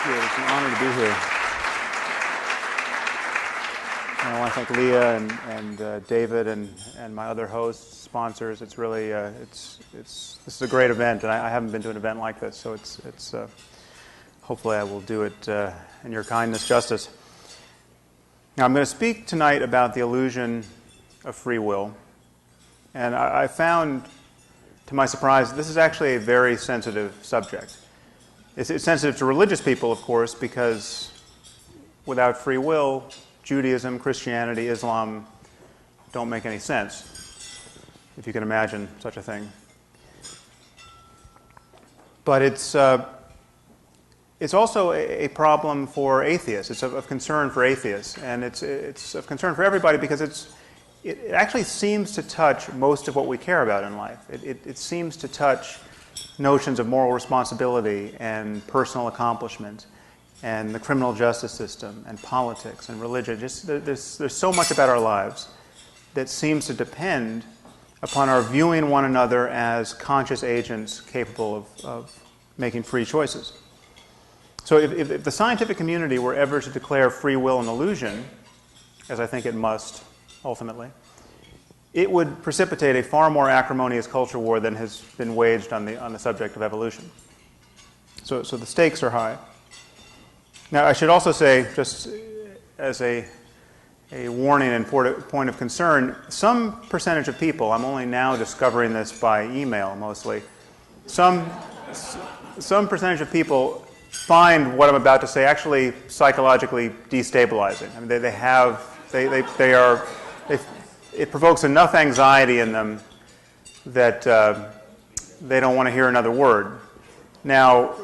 It's an honor to be here. And I want to thank Leah and David and my other hosts, sponsors. It's really this is a great event, and I haven't been to an event like this, so it's hopefully I will do it in your kindness justice. Now I'm going to speak tonight about the illusion of free will, and I found, to my surprise, this is actually a very sensitive subject. It's sensitive to religious people, of course, because without free will, Judaism, Christianity, Islam don't make any sense, if you can imagine such a thing. But it's also a problem for atheists. It's of concern for atheists, and it's of concern for everybody because it actually seems to touch most of what we care about in life. It seems to touch notions of moral responsibility and personal accomplishment and the criminal justice system and politics and religion. There's so much about our lives that seems to depend upon our viewing one another as conscious agents capable of making free choices. So if the scientific community were ever to declare free will an illusion, as I think it must ultimately, it would precipitate a far more acrimonious culture war than has been waged on the subject of evolution. So the stakes are high. Now, I should also say, just as a warning and point of concern, some percentage of people, I'm only now discovering this by email mostly, some percentage of people find what I'm about to say actually psychologically destabilizing. I mean, it provokes enough anxiety in them that they don't want to hear another word. Now,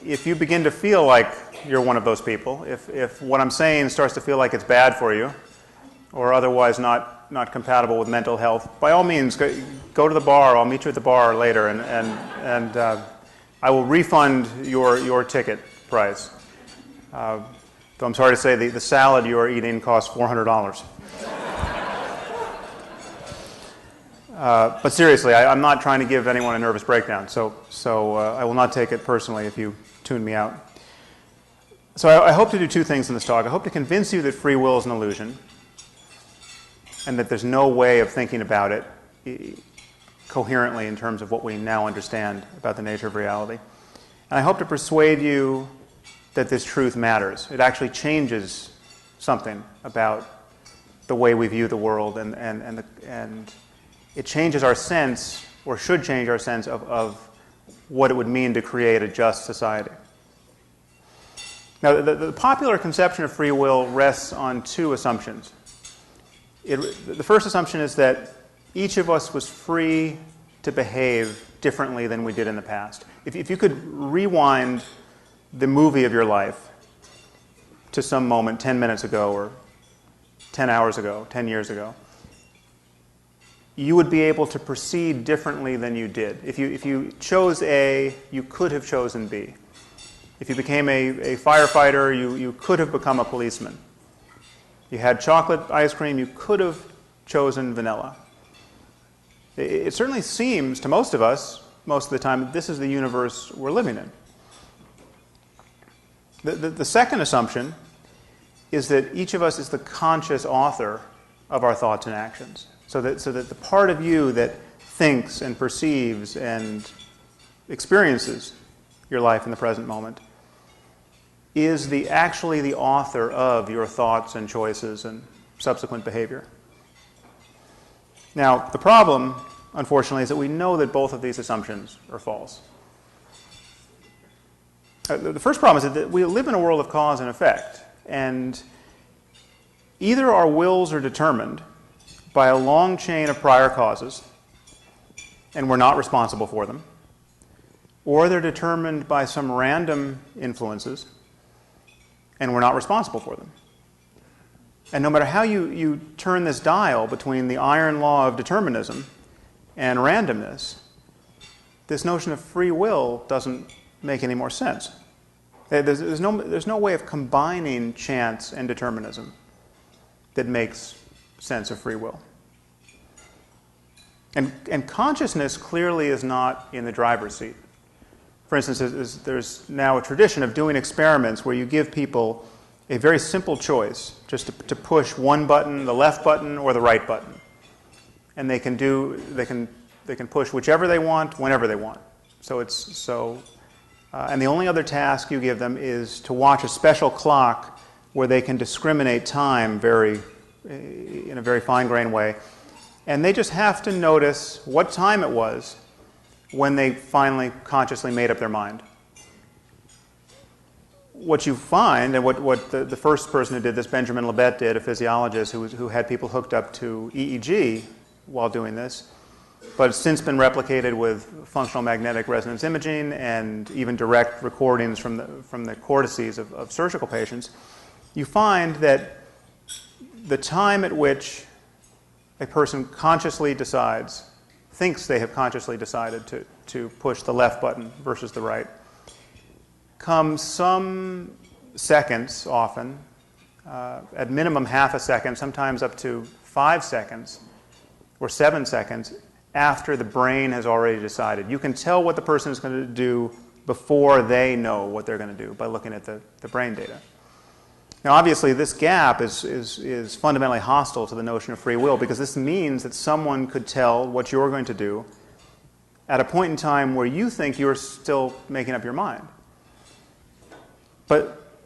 if you begin to feel like you're one of those people, if what I'm saying starts to feel like it's bad for you, or otherwise not compatible with mental health, by all means, go to the bar. I'll meet you at the bar later, and I will refund your ticket price. Though I'm sorry to say the salad you are eating costs $400. But seriously, I'm not trying to give anyone a nervous breakdown, so I will not take it personally if you tune me out. So I hope to do two things in this talk. I hope to convince you that free will is an illusion, and that there's no way of thinking about it coherently in terms of what we now understand about the nature of reality. And I hope to persuade you that this truth matters. It actually changes something about the way we view the world, and it changes our sense, or should change our sense, of what it would mean to create a just society. Now, the popular conception of free will rests on two assumptions. The first assumption is that each of us was free to behave differently than we did in the past. If you could rewind the movie of your life to some moment 10 minutes ago, or 10 hours ago, 10 years ago, you would be able to proceed differently than you did. If you chose A, you could have chosen B. If you became a firefighter, you could have become a policeman. You had chocolate ice cream, you could have chosen vanilla. It certainly seems to most of us, most of the time, that this is the universe we're living in. The second assumption is that each of us is the conscious author of our thoughts and actions. So that the part of you that thinks and perceives and experiences your life in the present moment is actually the author of your thoughts and choices and subsequent behavior. Now, the problem, unfortunately, is that we know that both of these assumptions are false. The first problem is that we live in a world of cause and effect, and either our wills are determined by a long chain of prior causes, and we're not responsible for them, or they're determined by some random influences, and we're not responsible for them. And no matter how you turn this dial between the iron law of determinism and randomness, this notion of free will doesn't make any more sense. There's no way of combining chance and determinism that makes sense of free will. And consciousness clearly is not in the driver's seat. For instance, there's now a tradition of doing experiments where you give people a very simple choice, just to push one button, the left button or the right button. And they can push whichever they want, whenever they want. And the only other task you give them is to watch a special clock where they can discriminate time in a very fine-grained way. And they just have to notice what time it was when they finally consciously made up their mind. What you find, and what the first person who did this, Benjamin Libet, did, a physiologist who had people hooked up to EEG while doing this, but it's since been replicated with functional magnetic resonance imaging and even direct recordings from the cortices of surgical patients, you find that the time at which a person consciously thinks they have consciously decided to push the left button versus the right, comes some seconds often, at minimum half a second, sometimes up to 5 seconds or 7 seconds after the brain has already decided. You can tell what the person is going to do before they know what they're going to do by looking at the brain data. Now, obviously, this gap is fundamentally hostile to the notion of free will, because this means that someone could tell what you're going to do at a point in time where you think you're still making up your mind.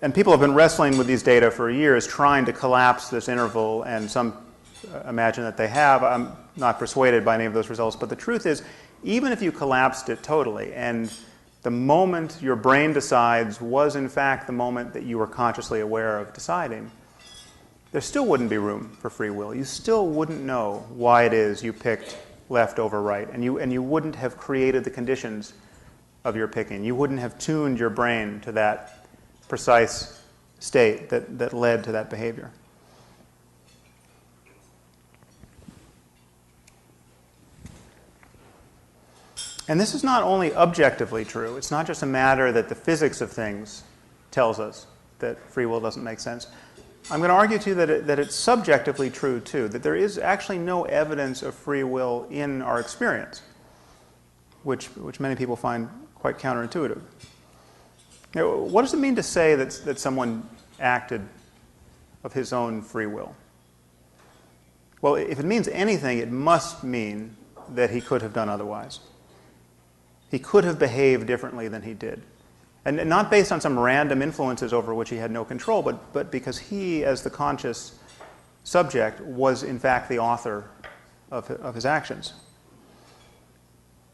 And people have been wrestling with these data for years, trying to collapse this interval, and some imagine that they have. I'm not persuaded by any of those results, but the truth is, even if you collapsed it totally, and the moment your brain decides was in fact the moment that you were consciously aware of deciding, there still wouldn't be room for free will. You still wouldn't know why it is you picked left over right, and you wouldn't have created the conditions of your picking. You wouldn't have tuned your brain to that precise state that led to that behavior. And this is not only objectively true. It's not just a matter that the physics of things tells us that free will doesn't make sense. I'm going to argue to you that it's subjectively true, too, that there is actually no evidence of free will in our experience, which many people find quite counterintuitive. Now, what does it mean to say that someone acted of his own free will? Well, if it means anything, it must mean that he could have done otherwise. He could have behaved differently than he did. And not based on some random influences over which he had no control, but because he, as the conscious subject, was in fact the author of his actions.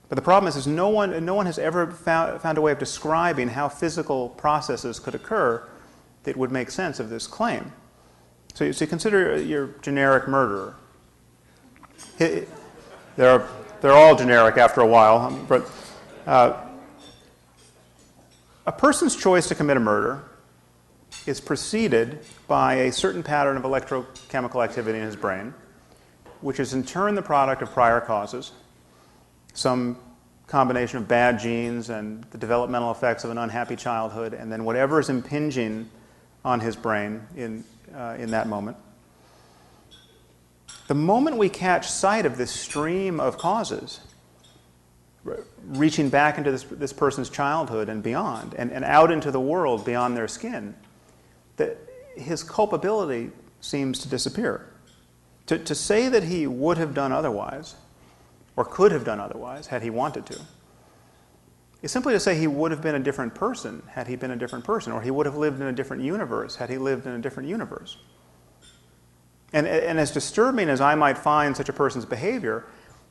But the problem is no one has ever found a way of describing how physical processes could occur that would make sense of this claim. So you consider your generic murderer. They're all generic after a while, but a person's choice to commit a murder is preceded by a certain pattern of electrochemical activity in his brain, which is in turn the product of prior causes, some combination of bad genes and the developmental effects of an unhappy childhood, and then whatever is impinging on his brain in that moment. The moment we catch sight of this stream of causes, reaching back into this person's childhood and beyond, and out into the world beyond their skin, that his culpability seems to disappear. To say that he would have done otherwise, or could have done otherwise had he wanted to, is simply to say he would have been a different person had he been a different person, or he would have lived in a different universe had he lived in a different universe. And as disturbing as I might find such a person's behavior,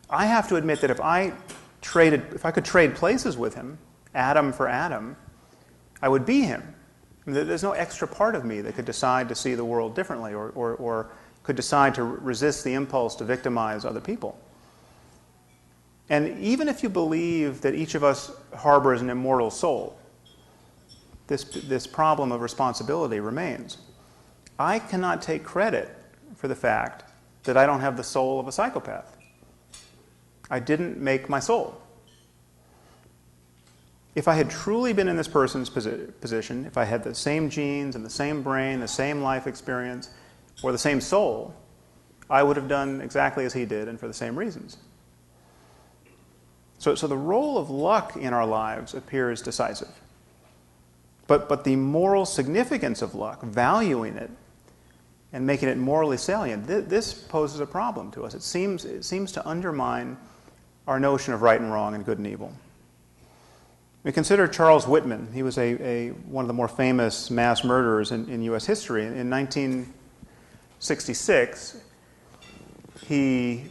I have to admit that if I could trade places with him, atom for atom, I would be him. I mean, there's no extra part of me that could decide to see the world differently, or could decide to resist the impulse to victimize other people. And even if you believe that each of us harbors an immortal soul, this problem of responsibility remains. I cannot take credit for the fact that I don't have the soul of a psychopath. I didn't make my soul. if I had truly been in this person's position, if I had the same genes and the same brain, the same life experience, or the same soul, I would have done exactly as he did and for the same reasons. So the role of luck in our lives appears decisive. But the moral significance of luck, valuing it and making it morally salient, this poses a problem to us. It seems to undermine our notion of right and wrong and good and evil. We consider Charles Whitman. He was one of the more famous mass murderers in U.S. history. In 1966, he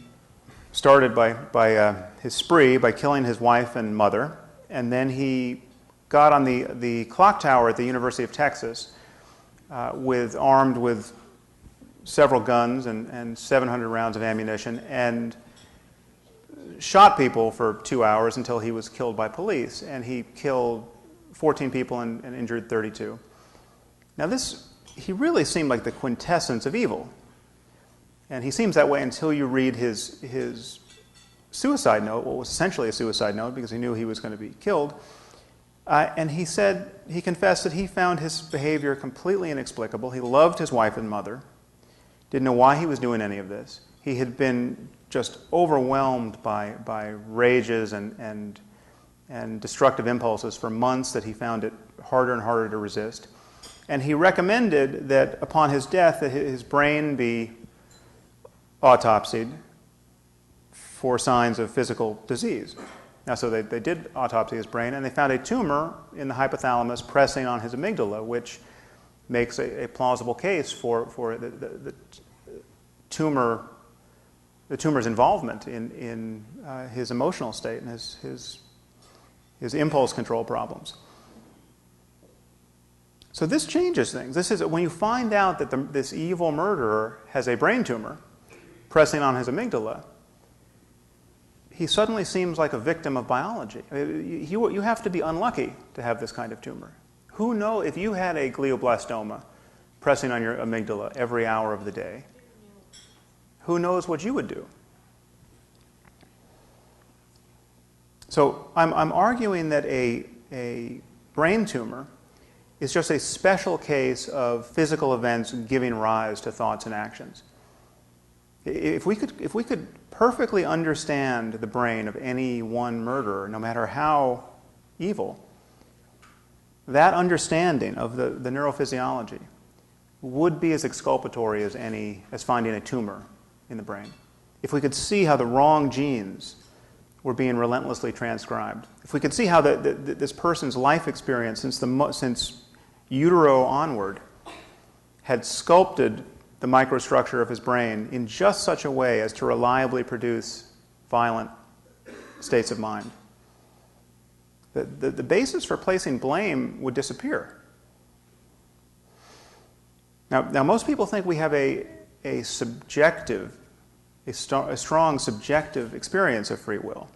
started by his spree by killing his wife and mother, and then he got on the clock tower at the University of Texas armed with several guns and 700 rounds of ammunition, and shot people for 2 hours until he was killed by police, and he killed 14 people and injured 32. Now he really seemed like the quintessence of evil. And he seems that way until you read his suicide note, what was essentially a suicide note because he knew he was going to be killed. And he confessed that he found his behavior completely inexplicable. He loved his wife and mother, didn't know why he was doing any of this. He had been just overwhelmed by rages and destructive impulses for months that he found it harder and harder to resist. And he recommended that upon his death that his brain be autopsied for signs of physical disease. Now, so they did autopsy his brain, and they found a tumor in the hypothalamus pressing on his amygdala, which makes a plausible case for the tumor's involvement in his emotional state and his impulse control problems. So this changes things. This is when you find out that this evil murderer has a brain tumor pressing on his amygdala, he suddenly seems like a victim of biology. You have to be unlucky to have this kind of tumor. Who knows, if you had a glioblastoma pressing on your amygdala every hour of the day, who knows what you would do? So I'm arguing that a brain tumor is just a special case of physical events giving rise to thoughts and actions. If we could perfectly understand the brain of any one murderer, no matter how evil, that understanding of the neurophysiology would be as exculpatory as finding a tumor in the brain. If we could see how the wrong genes were being relentlessly transcribed, if we could see how this person's life experience since utero onward had sculpted the microstructure of his brain in just such a way as to reliably produce violent states of mind, the basis for placing blame would disappear. Now most people think we have a strong subjective experience of free will,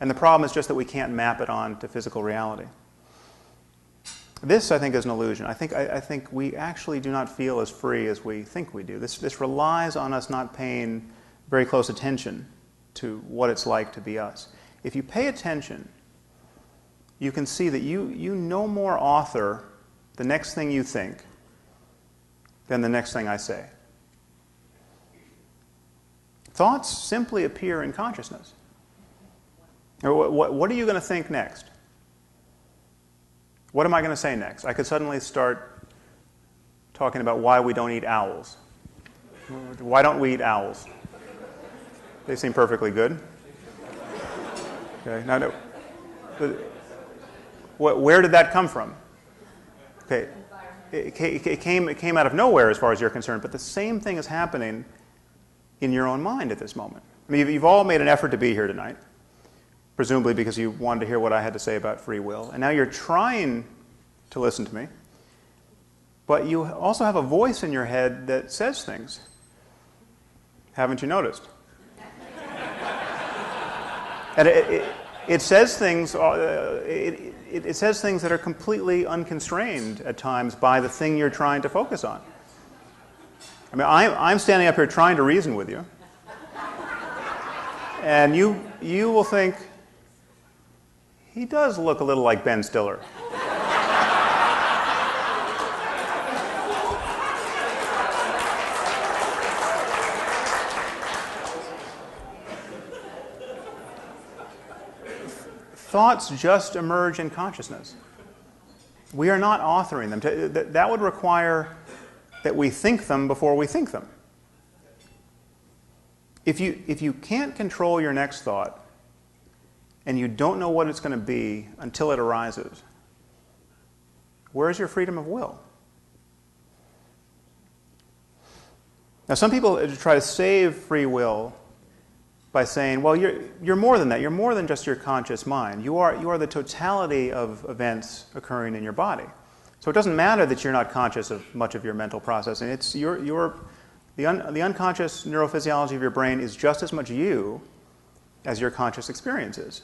and the problem is just that we can't map it on to physical reality. This, I think, is an illusion. I think we actually do not feel as free as we think we do. This relies on us not paying very close attention to what it's like to be us. If you pay attention, you can see that you no more author the next thing you think than the next thing I say. Thoughts simply appear in consciousness. What are you going to think next? What am I going to say next? I could suddenly start talking about why we don't eat owls. Why don't we eat owls? They seem perfectly good. Okay. Now, where did that come from? Okay. It came out of nowhere as far as you're concerned, but the same thing is happening in your own mind at this moment. I mean, you've all made an effort to be here tonight, presumably because you wanted to hear what I had to say about free will. And now you're trying to listen to me, but you also have a voice in your head that says things. Haven't you noticed? And it says things. It says things that are completely unconstrained at times by the thing you're trying to focus on. I mean, I'm standing up here trying to reason with you, and you will think, He does look a little like Ben Stiller. Thoughts just emerge in consciousness. We are not authoring them. That would require that we think them before we think them. If you can't control your next thought, and you don't know what it's going to be until it arises, where's your freedom of will? Now, some people try to save free will by saying, well, you're more than that. You're more than just your conscious mind. You are the totality of events occurring in your body. So it doesn't matter that you're not conscious of much of your mental processing. It's the unconscious neurophysiology of your brain is just as much you as your conscious experience is.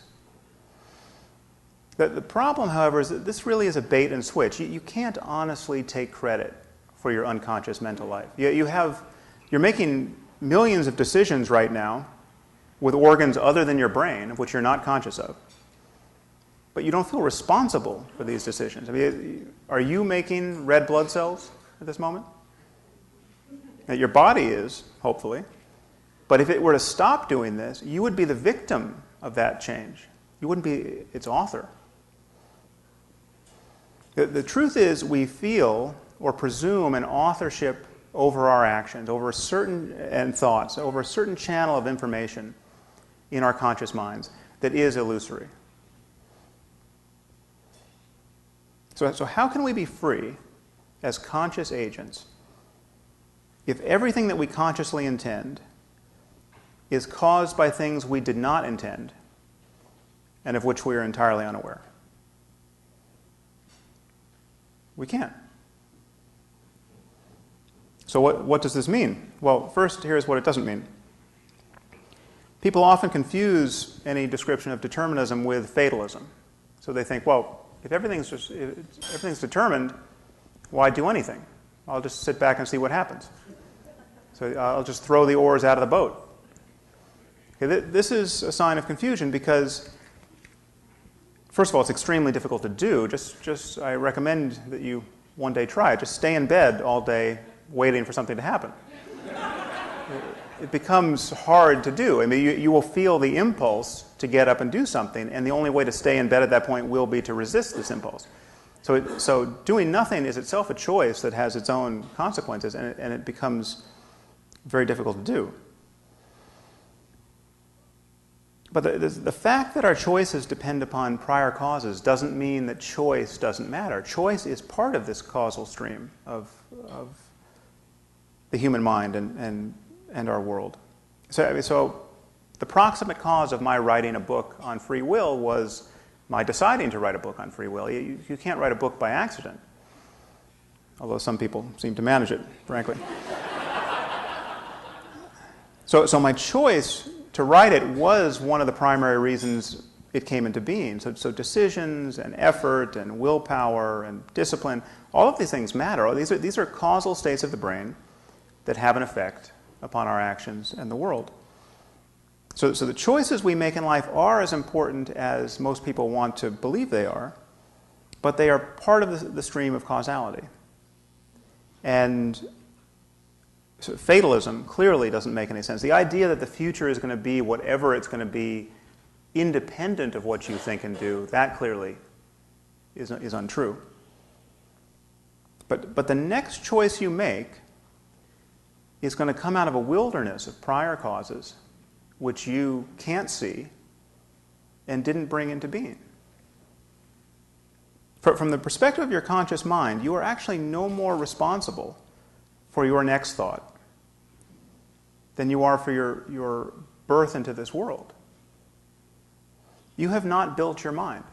The problem, however, is that this really is a bait and switch. You can't honestly take credit for your unconscious mental life. You're making millions of decisions right now with organs other than your brain, of which you're not conscious of. But you don't feel responsible for these decisions. I mean, are you making red blood cells at this moment? Now, your body is, hopefully. But if it were to stop doing this, you would be the victim of that change. You wouldn't be its author. The truth is, we feel or presume an authorship over our actions, over and thoughts, over a certain channel of information in our conscious minds that is illusory. So how can we be free as conscious agents if everything that we consciously intend is caused by things we did not intend and of which we are entirely unaware? We can't. So what does this mean? Well, first, here's what it doesn't mean. People often confuse any description of determinism with fatalism. So they think, well, if everything's determined, why do anything? I'll just sit back and see what happens. So I'll just throw the oars out of the boat. Okay, this is a sign of confusion because, first of all, it's extremely difficult to do. Just I recommend that you one day try it. Just stay in bed all day waiting for something to happen. It becomes hard to do. I mean, you will feel the impulse to get up and do something, and the only way to stay in bed at that point will be to resist this impulse. So doing nothing is itself a choice that has its own consequences, and it becomes very difficult to do. But the fact that our choices depend upon prior causes doesn't mean that choice doesn't matter. Choice is part of this causal stream of the human mind and our world. So the proximate cause of my writing a book on free will was my deciding to write a book on free will. You can't write a book by accident, although some people seem to manage it, frankly. So my choice to write it was one of the primary reasons it came into being. So decisions and effort and willpower and discipline, all of these things matter. These are causal states of the brain that have an effect upon our actions and the world. So the choices we make in life are as important as most people want to believe they are, but they are part of the stream of causality. And so fatalism clearly doesn't make any sense. The idea that the future is going to be whatever it's going to be, independent of what you think and do, that clearly is untrue. But the next choice you make is going to come out of a wilderness of prior causes which you can't see and didn't bring into being. From the perspective of your conscious mind, you are actually no more responsible for your next thought than you are for your birth into this world. You have not built your mind.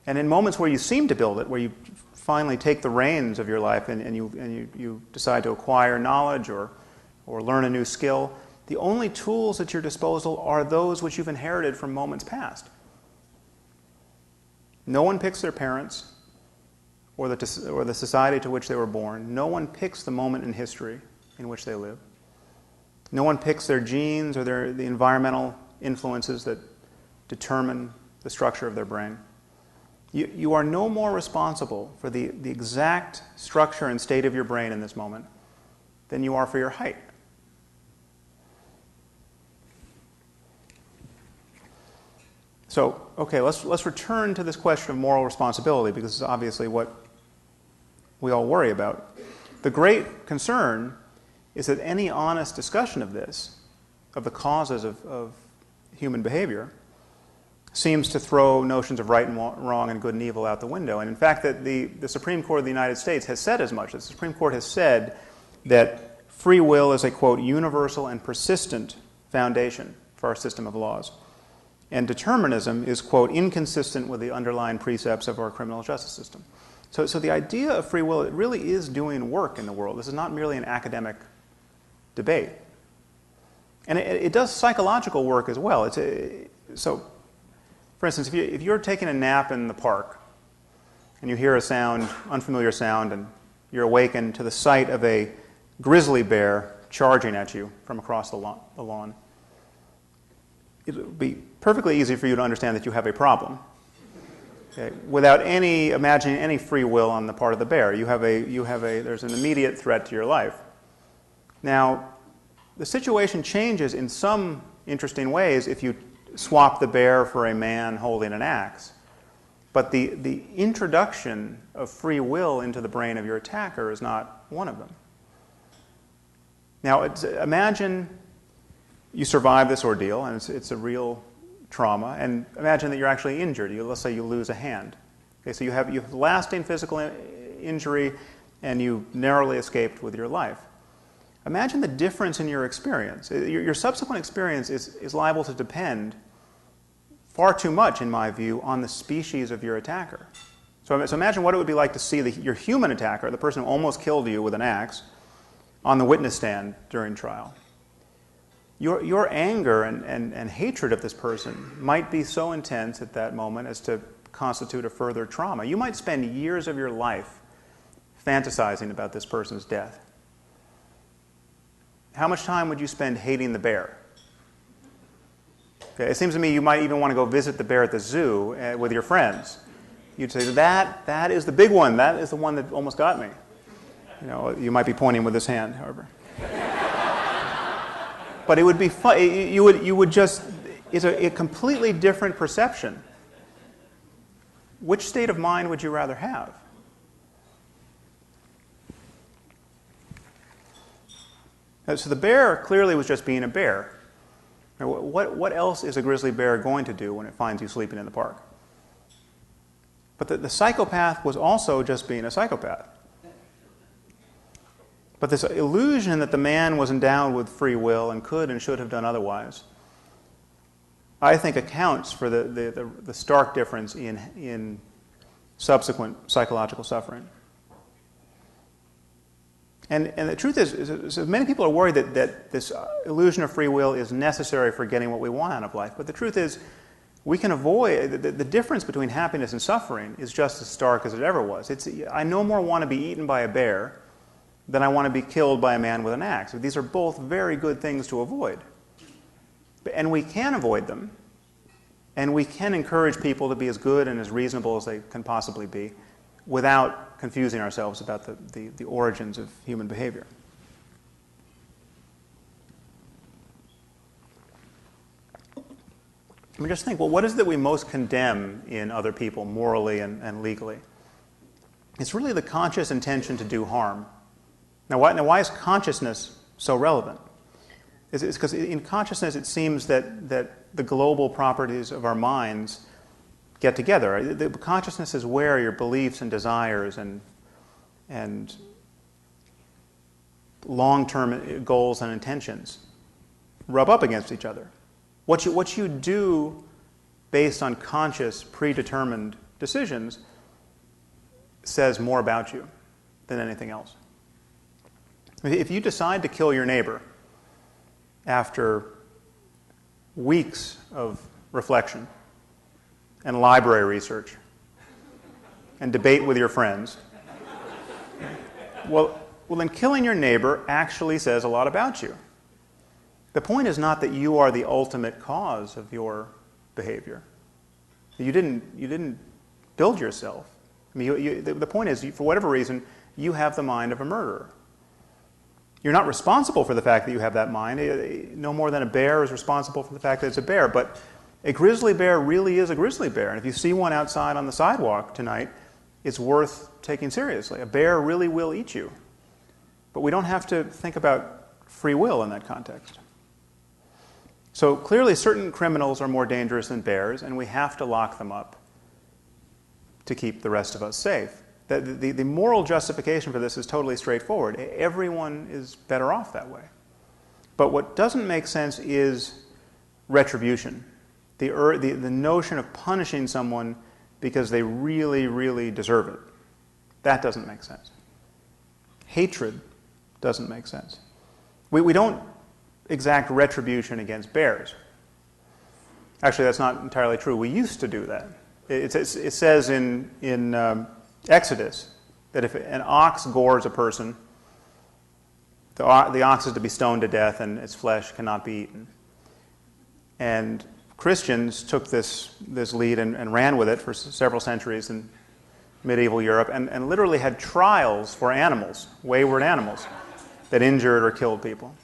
And in moments where you seem to build it, where you finally take the reins of your life and you decide to acquire knowledge or learn a new skill, the only tools at your disposal are those which you've inherited from moments past. No one picks their parents or the society to which they were born. No one picks the moment in history in which they live. No one picks their genes or the environmental influences that determine the structure of their brain. You are no more responsible for the exact structure and state of your brain in this moment than you are for your height. So, okay, let's return to this question of moral responsibility, because it's obviously what we all worry about. The great concern is that any honest discussion of this, of the causes of human behavior, seems to throw notions of right and wrong and good and evil out the window. And in fact, that the Supreme Court of the United States has said as much. The Supreme Court has said that free will is a, quote, universal and persistent foundation for our system of laws. And determinism is, quote, inconsistent with the underlying precepts of our criminal justice system. So the idea of free will, it really is doing work in the world. This is not merely an academic debate. And it does psychological work as well. So, for instance, if you're taking a nap in the park and you hear a sound, unfamiliar sound, and you're awakened to the sight of a grizzly bear charging at you from across the lawn, it would be perfectly easy for you to understand that you have a problem. Okay? Without imagining any free will on the part of the bear. There's an immediate threat to your life. Now, the situation changes in some interesting ways if you swap the bear for a man holding an axe. But the introduction of free will into the brain of your attacker is not one of them. Now, imagine you survive this ordeal, and it's a real trauma, and imagine that you're actually injured. Let's say you lose a hand. Okay, so you have lasting physical injury, and you narrowly escaped with your life. Imagine the difference in your experience. Your subsequent experience is liable to depend far too much, in my view, on the species of your attacker. So imagine what it would be like to see your human attacker, the person who almost killed you with an axe, on the witness stand during trial. Your anger and hatred of this person might be so intense at that moment as to constitute a further trauma. You might spend years of your life fantasizing about this person's death. How much time would you spend hating the bear? Okay, it seems to me you might even want to go visit the bear at the zoo with your friends. You'd say, that is the big one. That is the one that almost got me. You might be pointing with this hand, however. But it would be fun. You would just, it's a completely different perception. Which state of mind would you rather have? So the bear clearly was just being a bear. What else is a grizzly bear going to do when it finds you sleeping in the park? But the psychopath was also just being a psychopath. But this illusion that the man was endowed with free will and could and should have done otherwise, I think accounts for the stark difference in subsequent psychological suffering. And the truth is many people are worried that this illusion of free will is necessary for getting what we want out of life. But the truth is, we can avoid, the difference between happiness and suffering is just as stark as it ever was. I no more want to be eaten by a bear than I want to be killed by a man with an axe. These are both very good things to avoid. And we can avoid them, and we can encourage people to be as good and as reasonable as they can possibly be without confusing ourselves about the origins of human behavior. I mean, just think, well, what is it that we most condemn in other people morally and legally? It's really the conscious intention to do harm. Now, why is consciousness so relevant? It's because in consciousness it seems that the global properties of our minds get together. The consciousness is where your beliefs and desires and long-term goals and intentions rub up against each other. What you do based on conscious, predetermined decisions says more about you than anything else. If you decide to kill your neighbor after weeks of reflection and library research and debate with your friends, well, then killing your neighbor actually says a lot about you. The point is not that you are the ultimate cause of your behavior. You didn't build yourself. I mean, the point is, for whatever reason, you have the mind of a murderer. You're not responsible for the fact that you have that mind. No more than a bear is responsible for the fact that it's a bear. But a grizzly bear really is a grizzly bear. And if you see one outside on the sidewalk tonight, it's worth taking seriously. A bear really will eat you. But we don't have to think about free will in that context. So clearly certain criminals are more dangerous than bears, and we have to lock them up to keep the rest of us safe. The moral justification for this is totally straightforward. Everyone is better off that way. But what doesn't make sense is retribution. The notion of punishing someone because they really, really deserve it. That doesn't make sense. Hatred doesn't make sense. We don't exact retribution against bears. Actually, that's not entirely true. We used to do that. It says in Exodus that if an ox gores a person, the ox is to be stoned to death and its flesh cannot be eaten. And Christians took this lead and ran with it for several centuries in medieval Europe and literally had trials for animals, wayward animals, that injured or killed people.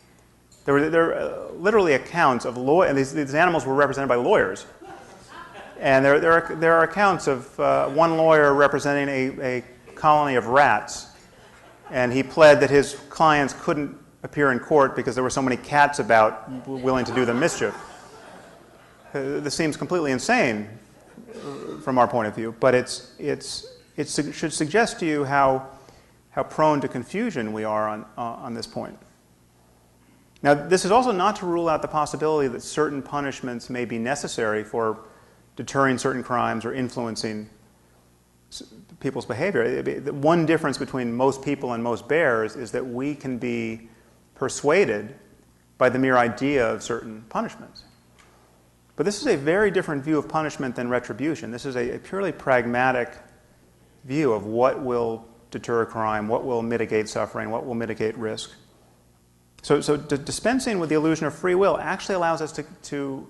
There were literally accounts of and these animals were represented by lawyers. And there are accounts of one lawyer representing a colony of rats, and he pled that his clients couldn't appear in court because there were so many cats about willing to do them mischief. This seems completely insane from our point of view, but it should suggest to you how prone to confusion we are on this point. Now, this is also not to rule out the possibility that certain punishments may be necessary for deterring certain crimes or influencing people's behavior. The one difference between most people and most bears is that we can be persuaded by the mere idea of certain punishments. But this is a very different view of punishment than retribution. This is a purely pragmatic view of what will deter crime, what will mitigate suffering, what will mitigate risk. So dispensing with the illusion of free will actually allows us to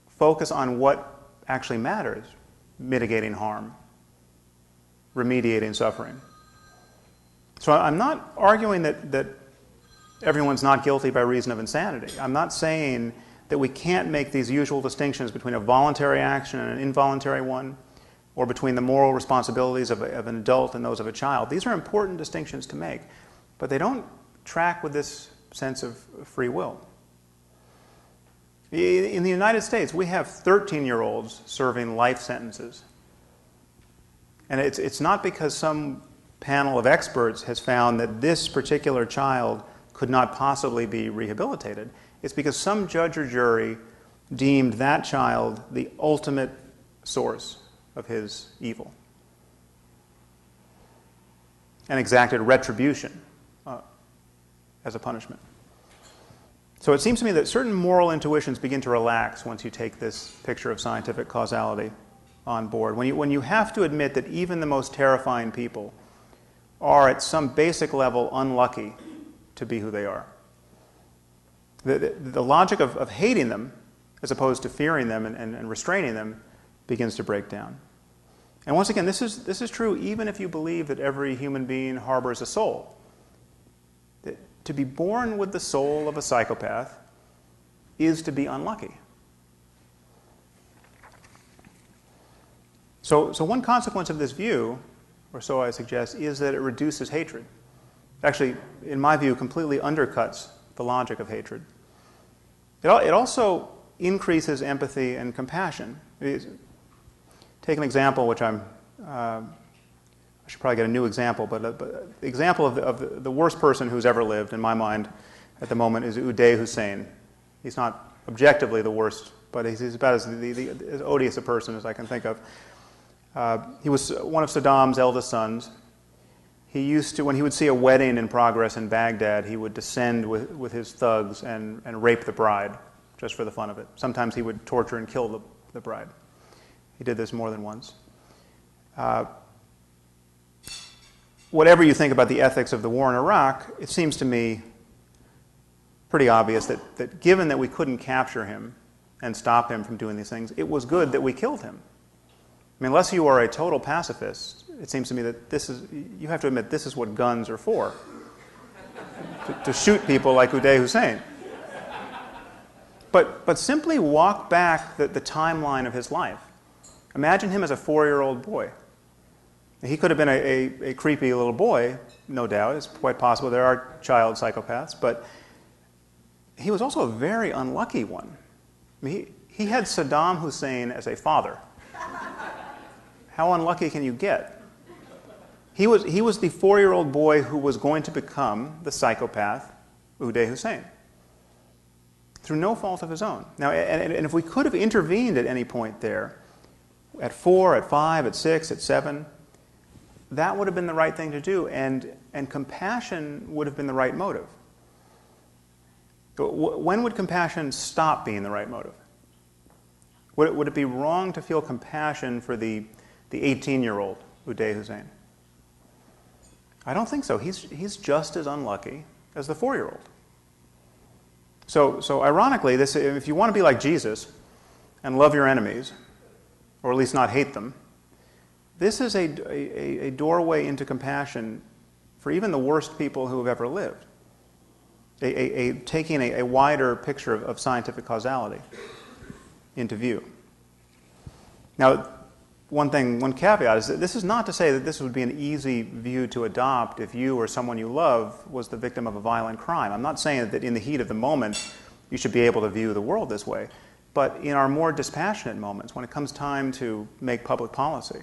focus on what actually matters: mitigating harm, remediating suffering. So I'm not arguing that everyone's not guilty by reason of insanity. I'm not saying that we can't make these usual distinctions between a voluntary action and an involuntary one, or between the moral responsibilities of an adult and those of a child. These are important distinctions to make, but they don't track with this sense of free will. In the United States, we have 13-year-olds serving life sentences. And it's not because some panel of experts has found that this particular child could not possibly be rehabilitated. It's because some judge or jury deemed that child the ultimate source of his evil and exacted retribution as a punishment. So it seems to me that certain moral intuitions begin to relax once you take this picture of scientific causality on board. When you have to admit that even the most terrifying people are at some basic level unlucky to be who they are. The logic of hating them as opposed to fearing them and restraining them begins to break down. And once again, this is true even if you believe that every human being harbors a soul. To be born with the soul of a psychopath is to be unlucky. So one consequence of this view, or so I suggest, is that it reduces hatred. Actually, in my view, completely undercuts the logic of hatred. It also increases empathy and compassion. Take an example, which I should probably get a new example, but the example of the worst person who's ever lived, in my mind, at the moment, is Uday Hussein. He's not objectively the worst, but he's about as odious a person as I can think of. He was one of Saddam's eldest sons. He used to, when he would see a wedding in progress in Baghdad, he would descend with his thugs and rape the bride, just for the fun of it. Sometimes he would torture and kill the bride. He did this more than once. Whatever you think about the ethics of the war in Iraq, it seems to me pretty obvious that given that we couldn't capture him and stop him from doing these things, it was good that we killed him. mean, unless you are a total pacifist, it seems to me that you have to admit this is what guns are for, to shoot people like Uday Hussein. But simply walk back the timeline of his life. Imagine him as a 4-year-old boy. He could have been a creepy little boy, no doubt. It's quite possible there are child psychopaths, but he was also a very unlucky one. I mean, he had Saddam Hussein as a father. How unlucky can you get? He was the 4-year-old boy who was going to become the psychopath Uday Hussein, through no fault of his own. Now, and if we could have intervened at any point there, at 4, at 5, at 6, at 7, that would have been the right thing to do, and compassion would have been the right motive. When would compassion stop being the right motive? Would it be wrong to feel compassion for the 18-year-old Uday Hussein? I don't think so. He's just as unlucky as the 4-year-old. So ironically, if you want to be like Jesus and love your enemies, or at least not hate them, this is a doorway into compassion for even the worst people who have ever lived. Taking a wider picture of scientific causality into view. Now, one caveat is that this is not to say that this would be an easy view to adopt if you or someone you love was the victim of a violent crime. I'm not saying that in the heat of the moment you should be able to view the world this way, but in our more dispassionate moments, when it comes time to make public policy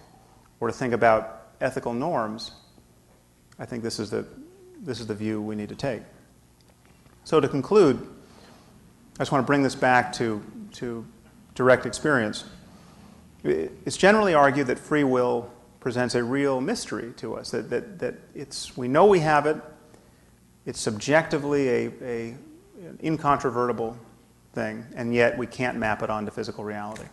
or to think about ethical norms, I think this is the view we need to take. So to conclude, I just want to bring this back to direct experience. It's generally argued that free will presents a real mystery to us, that we know we have it, it's subjectively an incontrovertible thing, and yet we can't map it onto physical reality.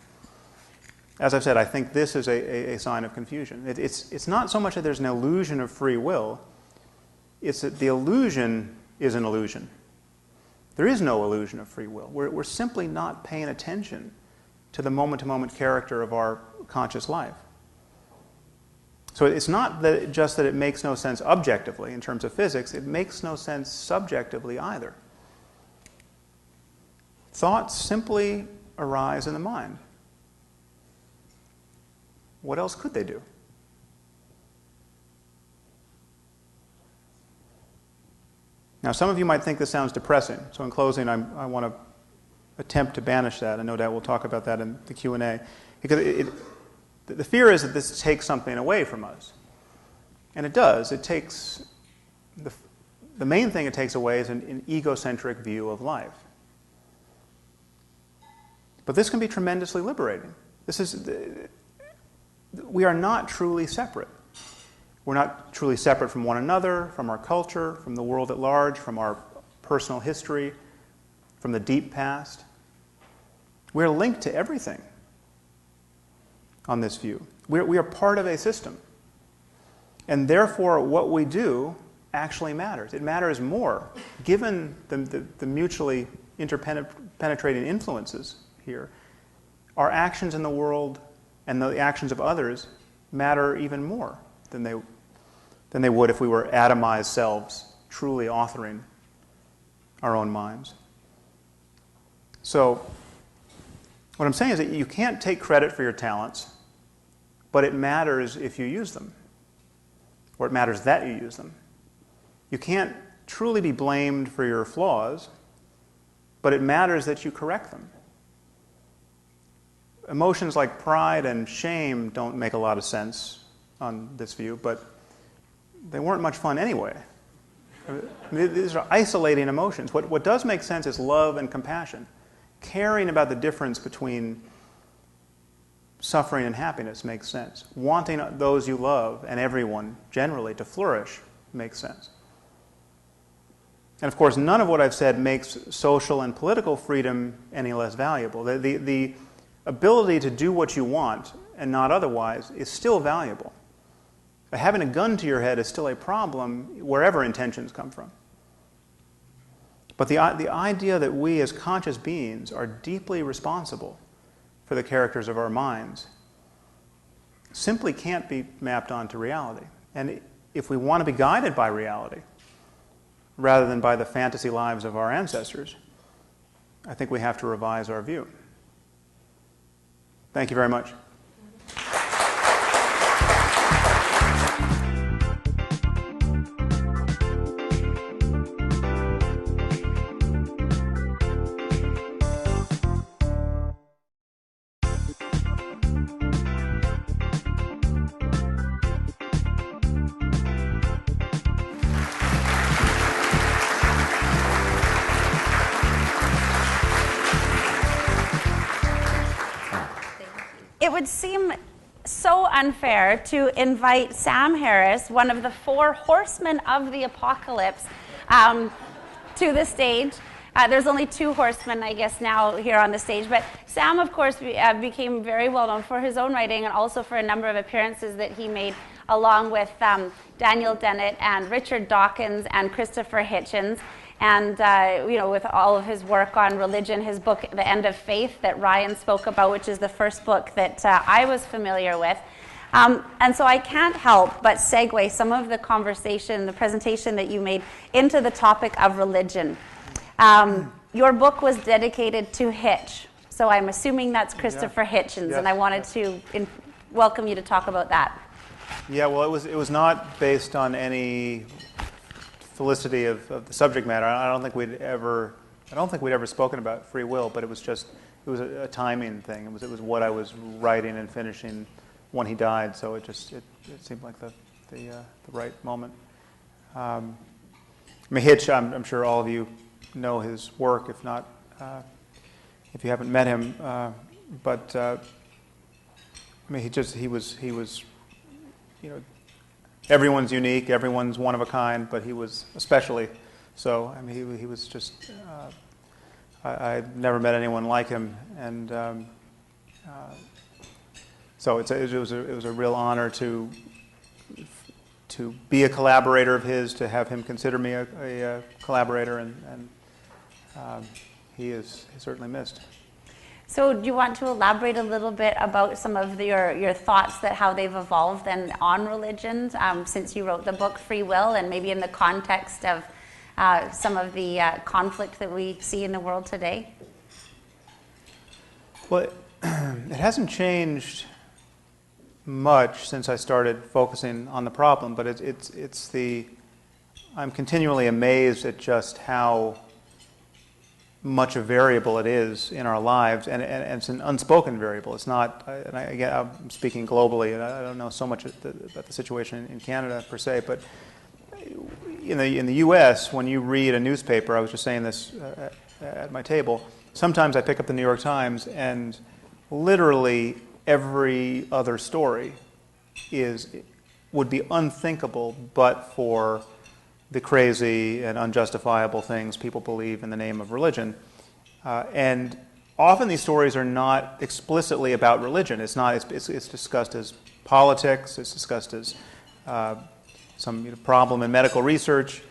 As I've said, I think this is a sign of confusion. It's not so much that there's an illusion of free will, it's that the illusion is an illusion. There is no illusion of free will. We're simply not paying attention to the moment-to-moment character of our conscious life. So it's not just that it makes no sense objectively in terms of physics, it makes no sense subjectively either. Thoughts simply arise in the mind. What else could they do? Now, some of you might think this sounds depressing, so in closing, I want to attempt to banish that, and no doubt we'll talk about that in the Q&A, because the fear is that this takes something away from us. And it does. It takes, the main thing it takes away is an egocentric view of life. But this can be tremendously liberating. We are not truly separate. We're not truly separate from one another, from our culture, from the world at large, from our personal history, from the deep past. We're linked to everything on this view. We are part of a system. And therefore, what we do actually matters. It matters more, given the mutually interpenetrating influences here. Our actions in the world and the actions of others matter even more than they would if we were atomized selves truly authoring our own minds. So what I'm saying is that you can't take credit for your talents, but it matters if you use them, or it matters that you use them. You can't truly be blamed for your flaws, but it matters that you correct them. Emotions like pride and shame don't make a lot of sense on this view, but they weren't much fun anyway. These are isolating emotions. What does make sense is love and compassion. Caring about the difference between suffering and happiness makes sense. Wanting those you love and everyone generally to flourish makes sense. And of course, none of what I've said makes social and political freedom any less valuable. The ability to do what you want and not otherwise is still valuable. Having a gun to your head is still a problem wherever intentions come from. But the idea that we as conscious beings are deeply responsible for the characters of our minds simply can't be mapped onto reality. And if we want to be guided by reality, rather than by the fantasy lives of our ancestors, I think we have to revise our view. Thank you very much. It would seem so unfair to invite Sam Harris, one of the 4 horsemen of the apocalypse, to the stage. There's only 2 horsemen, I guess, now here on the stage. But Sam, of course, became very well known for his own writing and also for a number of appearances that he made along with Daniel Dennett and Richard Dawkins and Christopher Hitchens. And, with all of his work on religion, his book, The End of Faith, that Ryan spoke about, which is the first book that I was familiar with. And so I can't help but segue some of the conversation, the presentation that you made, into the topic of religion. Your book was dedicated to Hitch, so I'm assuming that's Christopher Hitchens, Yes. and I wanted to welcome you to talk about that. Yeah, well, it was not based on any felicity of the subject matter. I don't think we'd ever spoken about free will, but it was a timing thing. It was what I was writing and finishing when he died, so it seemed like the right moment. Hitch, I'm sure all of you know his work, if not, if you haven't met him, but he was everyone's unique, everyone's one of a kind, but he was especially so. He was just, I've never met anyone like him, and so it was a real honor to be a collaborator of his, to have him consider me a collaborator, and he is certainly missed. So do you want to elaborate a little bit about some of your thoughts, that how they've evolved then on religions since you wrote the book Free Will, and maybe in the context of some of the conflict that we see in the world today? Well, it hasn't changed much since I started focusing on the problem, but I'm continually amazed at just how much a variable it is in our lives, and it's an unspoken variable. It's not, and again, I'm speaking globally, and I don't know so much about the situation in Canada per se, but in the U.S., when you read a newspaper, I was just saying this at my table, sometimes I pick up the New York Times, and literally every other story would be unthinkable but for the crazy and unjustifiable things people believe in the name of religion. And often these stories are not explicitly about religion. It's discussed as politics, it's discussed as some problem in medical research.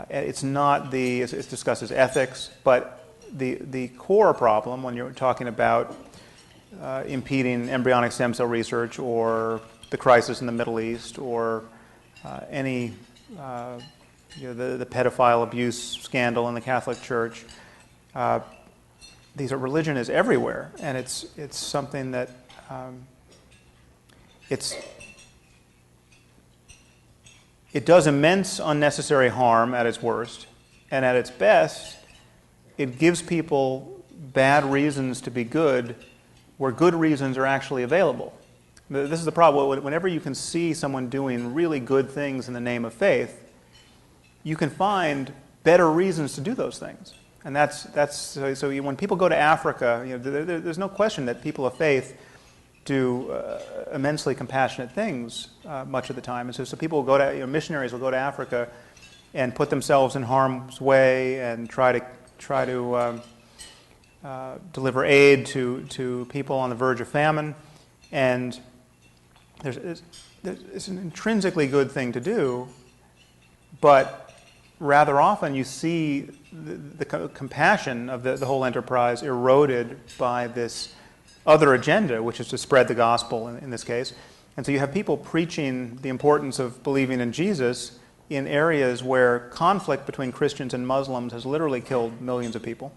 It's discussed as ethics, but the core problem when you're talking about impeding embryonic stem cell research, or the crisis in the Middle East, or any the pedophile abuse scandal in the Catholic Church. Religion is everywhere, and it's something that it does immense unnecessary harm at its worst, and at its best, it gives people bad reasons to be good where good reasons are actually available. This is the problem. Whenever you can see someone doing really good things in the name of faith, you can find better reasons to do those things. And so when people go to Africa, there's no question that people of faith do immensely compassionate things much of the time. And so people will go to, missionaries will go to Africa and put themselves in harm's way and try to deliver aid to people on the verge of famine. And it's an intrinsically good thing to do, but rather often you see the compassion of the whole enterprise eroded by this other agenda, which is to spread the gospel in this case. And so you have people preaching the importance of believing in Jesus in areas where conflict between Christians and Muslims has literally killed millions of people.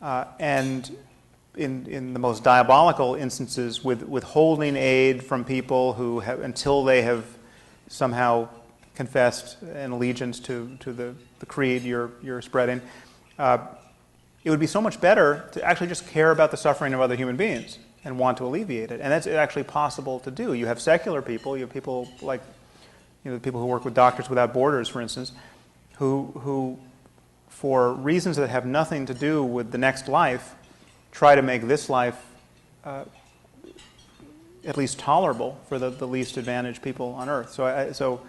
And in the most diabolical instances, withholding aid from people who have, until they have somehow confessed an allegiance to the creed you're spreading. It would be so much better to actually just care about the suffering of other human beings and want to alleviate it. And that's actually possible to do. You have secular people, you have people like the people who work with Doctors Without Borders, for instance, who for reasons that have nothing to do with the next life, try to make this life at least tolerable for the least advantaged people on earth. So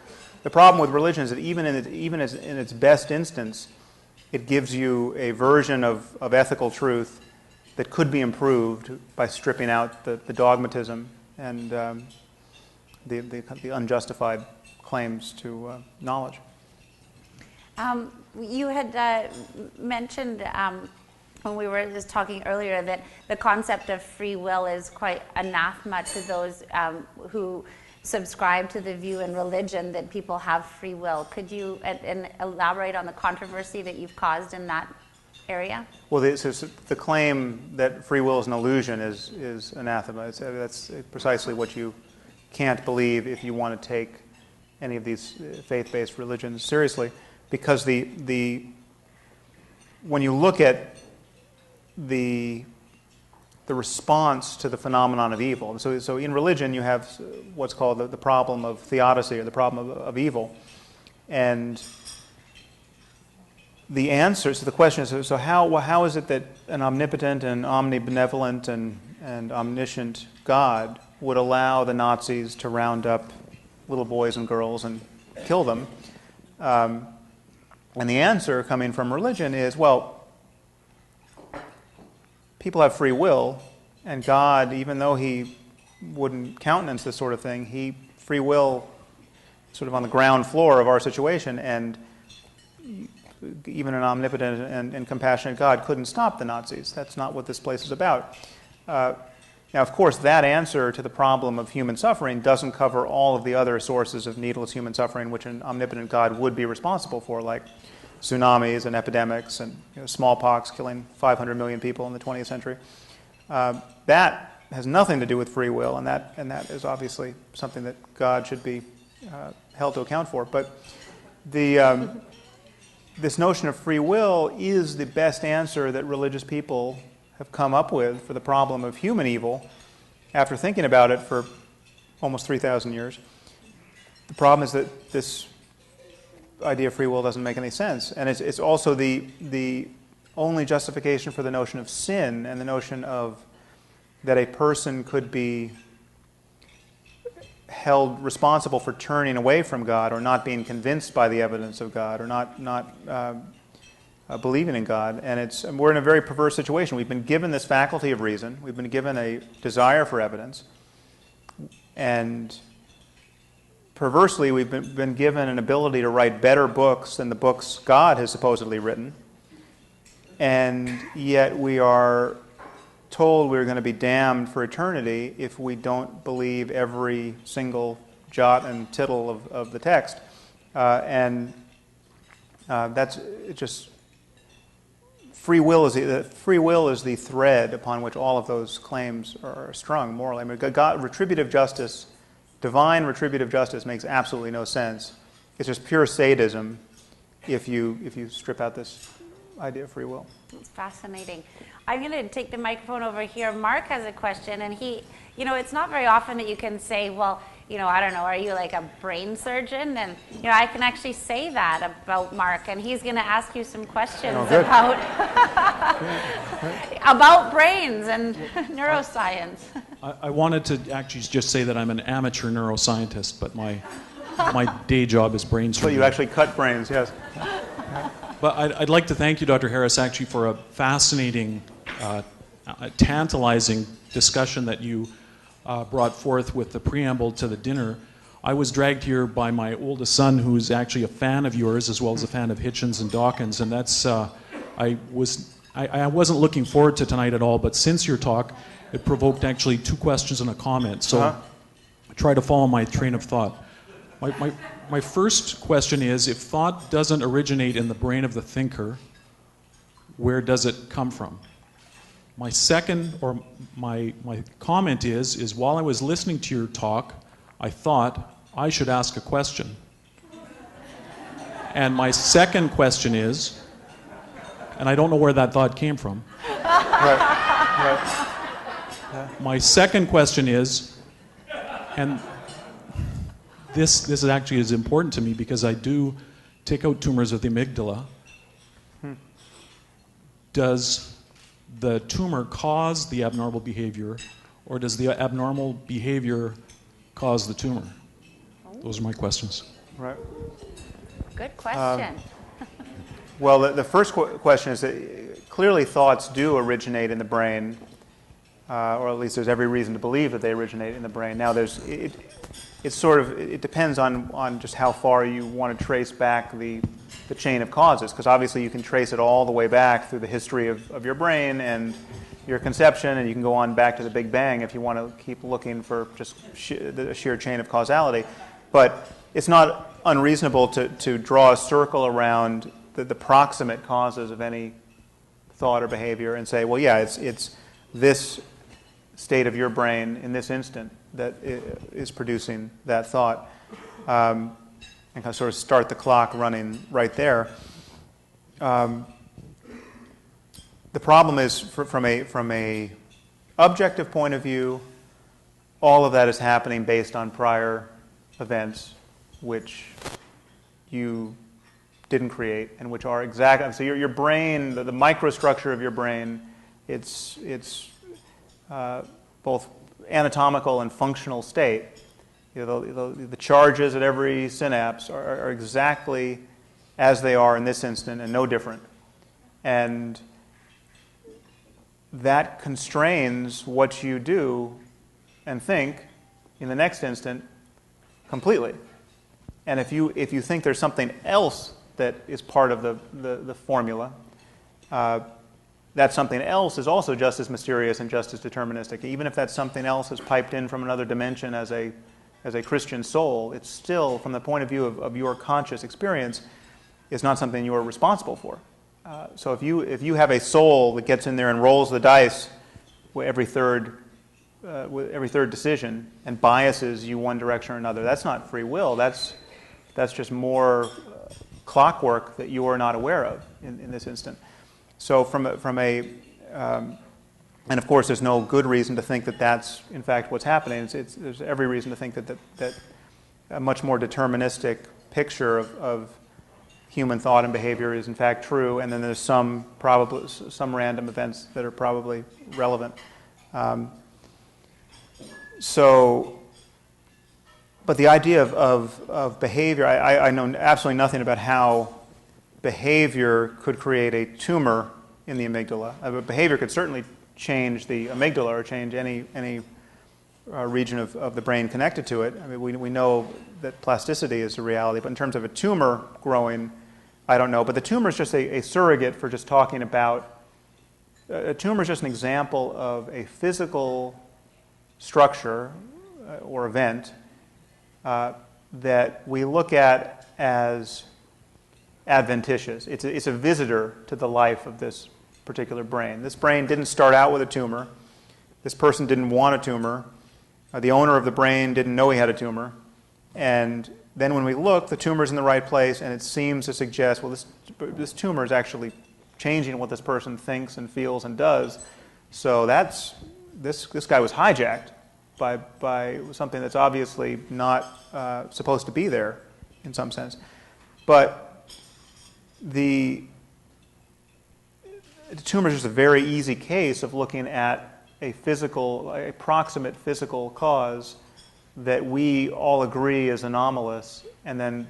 the problem with religion is that even in its best instance, it gives you a version of ethical truth that could be improved by stripping out the dogmatism and the unjustified claims to knowledge. You had mentioned when we were just talking earlier that the concept of free will is quite anathema to those who subscribe to the view in religion that people have free will. Could you elaborate on the controversy that you've caused in that area? Well, the claim that free will is an illusion is anathema. That's precisely what you can't believe if you want to take any of these faith-based religions seriously, because when you look at the response to the phenomenon of evil. So in religion you have what's called the problem of theodicy, or the problem of evil. And the answer to the question is, so how is it that an omnipotent and omnibenevolent and omniscient God would allow the Nazis to round up little boys and girls and kill them? And the answer coming from religion is, well, people have free will, and God, even though he wouldn't countenance this sort of thing, free will sort of on the ground floor of our situation, and even an omnipotent and compassionate God couldn't stop the Nazis. That's not what this place is about. Now, of course, that answer to the problem of human suffering doesn't cover all of the other sources of needless human suffering which an omnipotent God would be responsible for, like tsunamis and epidemics and smallpox killing 500 million people in the 20th century. That has nothing to do with free will, and that is obviously something that God should be held to account for. But this notion of free will is the best answer that religious people have come up with for the problem of human evil after thinking about it for almost 3,000 years. The problem is that this idea of free will doesn't make any sense. And it's also the only justification for the notion of sin and the notion of that a person could be held responsible for turning away from God or not being convinced by the evidence of God or not believing in God. And we're in a very perverse situation. We've been given this faculty of reason. We've been given a desire for evidence. And perversely, we've been given an ability to write better books than the books God has supposedly written. And yet we are told we're going to be damned for eternity if we don't believe every single jot and tittle of the text. And that's just... Free will is the thread upon which all of those claims are strung morally. I mean, retributive justice, divine retributive justice, makes absolutely no sense. It's just pure sadism if you strip out this idea of free will. It's fascinating. I'm going to take the microphone over here. Mark has a question, and it's not very often that you can say, well, I don't know, are you like a brain surgeon? And, I can actually say that about Mark, and he's going to ask you some questions about brains and neuroscience. I wanted to actually just say that I'm an amateur neuroscientist, but my day job is brain surgery. So you actually cut brains, yes. But I'd like to thank you, Dr. Harris, actually for a fascinating, tantalizing discussion that you brought forth with the preamble to the dinner. I was dragged here by my oldest son, who's actually a fan of yours, as well as a fan of Hitchens and Dawkins, and that's I wasn't looking forward to tonight at all, but since your talk, it provoked actually two questions and a comment. So try to follow my train of thought. My first question is, if thought doesn't originate in the brain of the thinker, where does it come from? My second, or my comment is while I was listening to your talk, I thought I should ask a question. And my second question is, and I don't know where that thought came from. Right. My second question is, and this is actually is important to me because I do take out tumors of the amygdala. Does the tumor cause the abnormal behavior, or does the abnormal behavior cause the tumor? Those are my questions. Right. Good question. Well, the first question is that clearly thoughts do originate in the brain, or at least there's every reason to believe that they originate in the brain. Now, it depends on just how far you want to trace back the chain of causes, because obviously you can trace it all the way back through the history of your brain and your conception, and you can go on back to the Big Bang if you want to keep looking for just the sheer chain of causality. But it's not unreasonable to draw a circle around the proximate causes of any thought or behavior and say, well, yeah, it's this state of your brain in this instant that is producing that thought. And kind of sort of start the clock running right there. The problem is, from a objective point of view, all of that is happening based on prior events, which you didn't create, and which are exactly so. Your brain, the microstructure of your brain, it's both anatomical and functional state. The charges at every synapse are exactly as they are in this instant and no different. And that constrains what you do and think in the next instant completely. And if you think there's something else that is part of the formula, that something else is also just as mysterious and just as deterministic. Even if that something else is piped in from another dimension as a Christian soul, it's still, from the point of view of your conscious experience, is not something you are responsible for. So if you have a soul that gets in there and rolls the dice with every third decision and biases you one direction or another, that's not free will. That's just more clockwork that you are not aware of in this instant. So and of course, there's no good reason to think that that's, in fact, what's happening. There's every reason to think that a much more deterministic picture of human thought and behavior is, in fact, true, and then there's some random events that are probably relevant. But the idea of behavior, I know absolutely nothing about how behavior could create a tumor in the amygdala. But behavior could certainly change the amygdala or change any region of the brain connected to it. I mean, we know that plasticity is a reality, but in terms of a tumor growing, I don't know. But the tumor is just a surrogate for just talking about, a tumor is just an example of a physical structure or event that we look at as adventitious. It's a visitor to the life of this particular brain. This brain didn't start out with a tumor. This person didn't want a tumor. The owner of the brain didn't know he had a tumor. And then when we look, the tumor's in the right place, and it seems to suggest, well, this tumor is actually changing what this person thinks and feels and does. So this guy was hijacked by something that's obviously not supposed to be there in some sense. But the tumor is just a very easy case of looking at a proximate physical cause that we all agree is anomalous, and then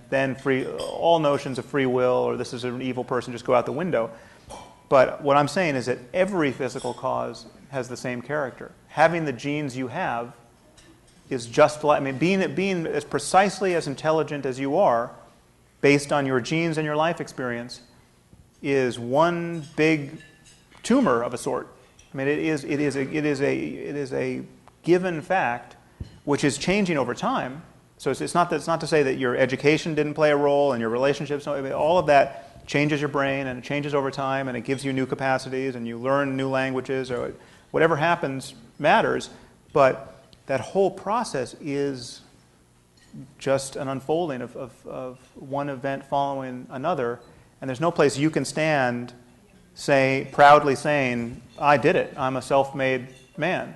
all notions of free will or this is an evil person just go out the window. But what I'm saying is that every physical cause has the same character. Having the genes you have is just like, I mean, being as precisely as intelligent as you are, based on your genes and your life experience, is one big tumor of a sort. I mean, it is a given fact which is changing over time. So it's not to say that your education didn't play a role and your relationships, all of that changes your brain and it changes over time and it gives you new capacities and you learn new languages or whatever happens matters. But that whole process is just an unfolding of one event following another. And there's no place you can stand proudly saying, I did it, I'm a self-made man.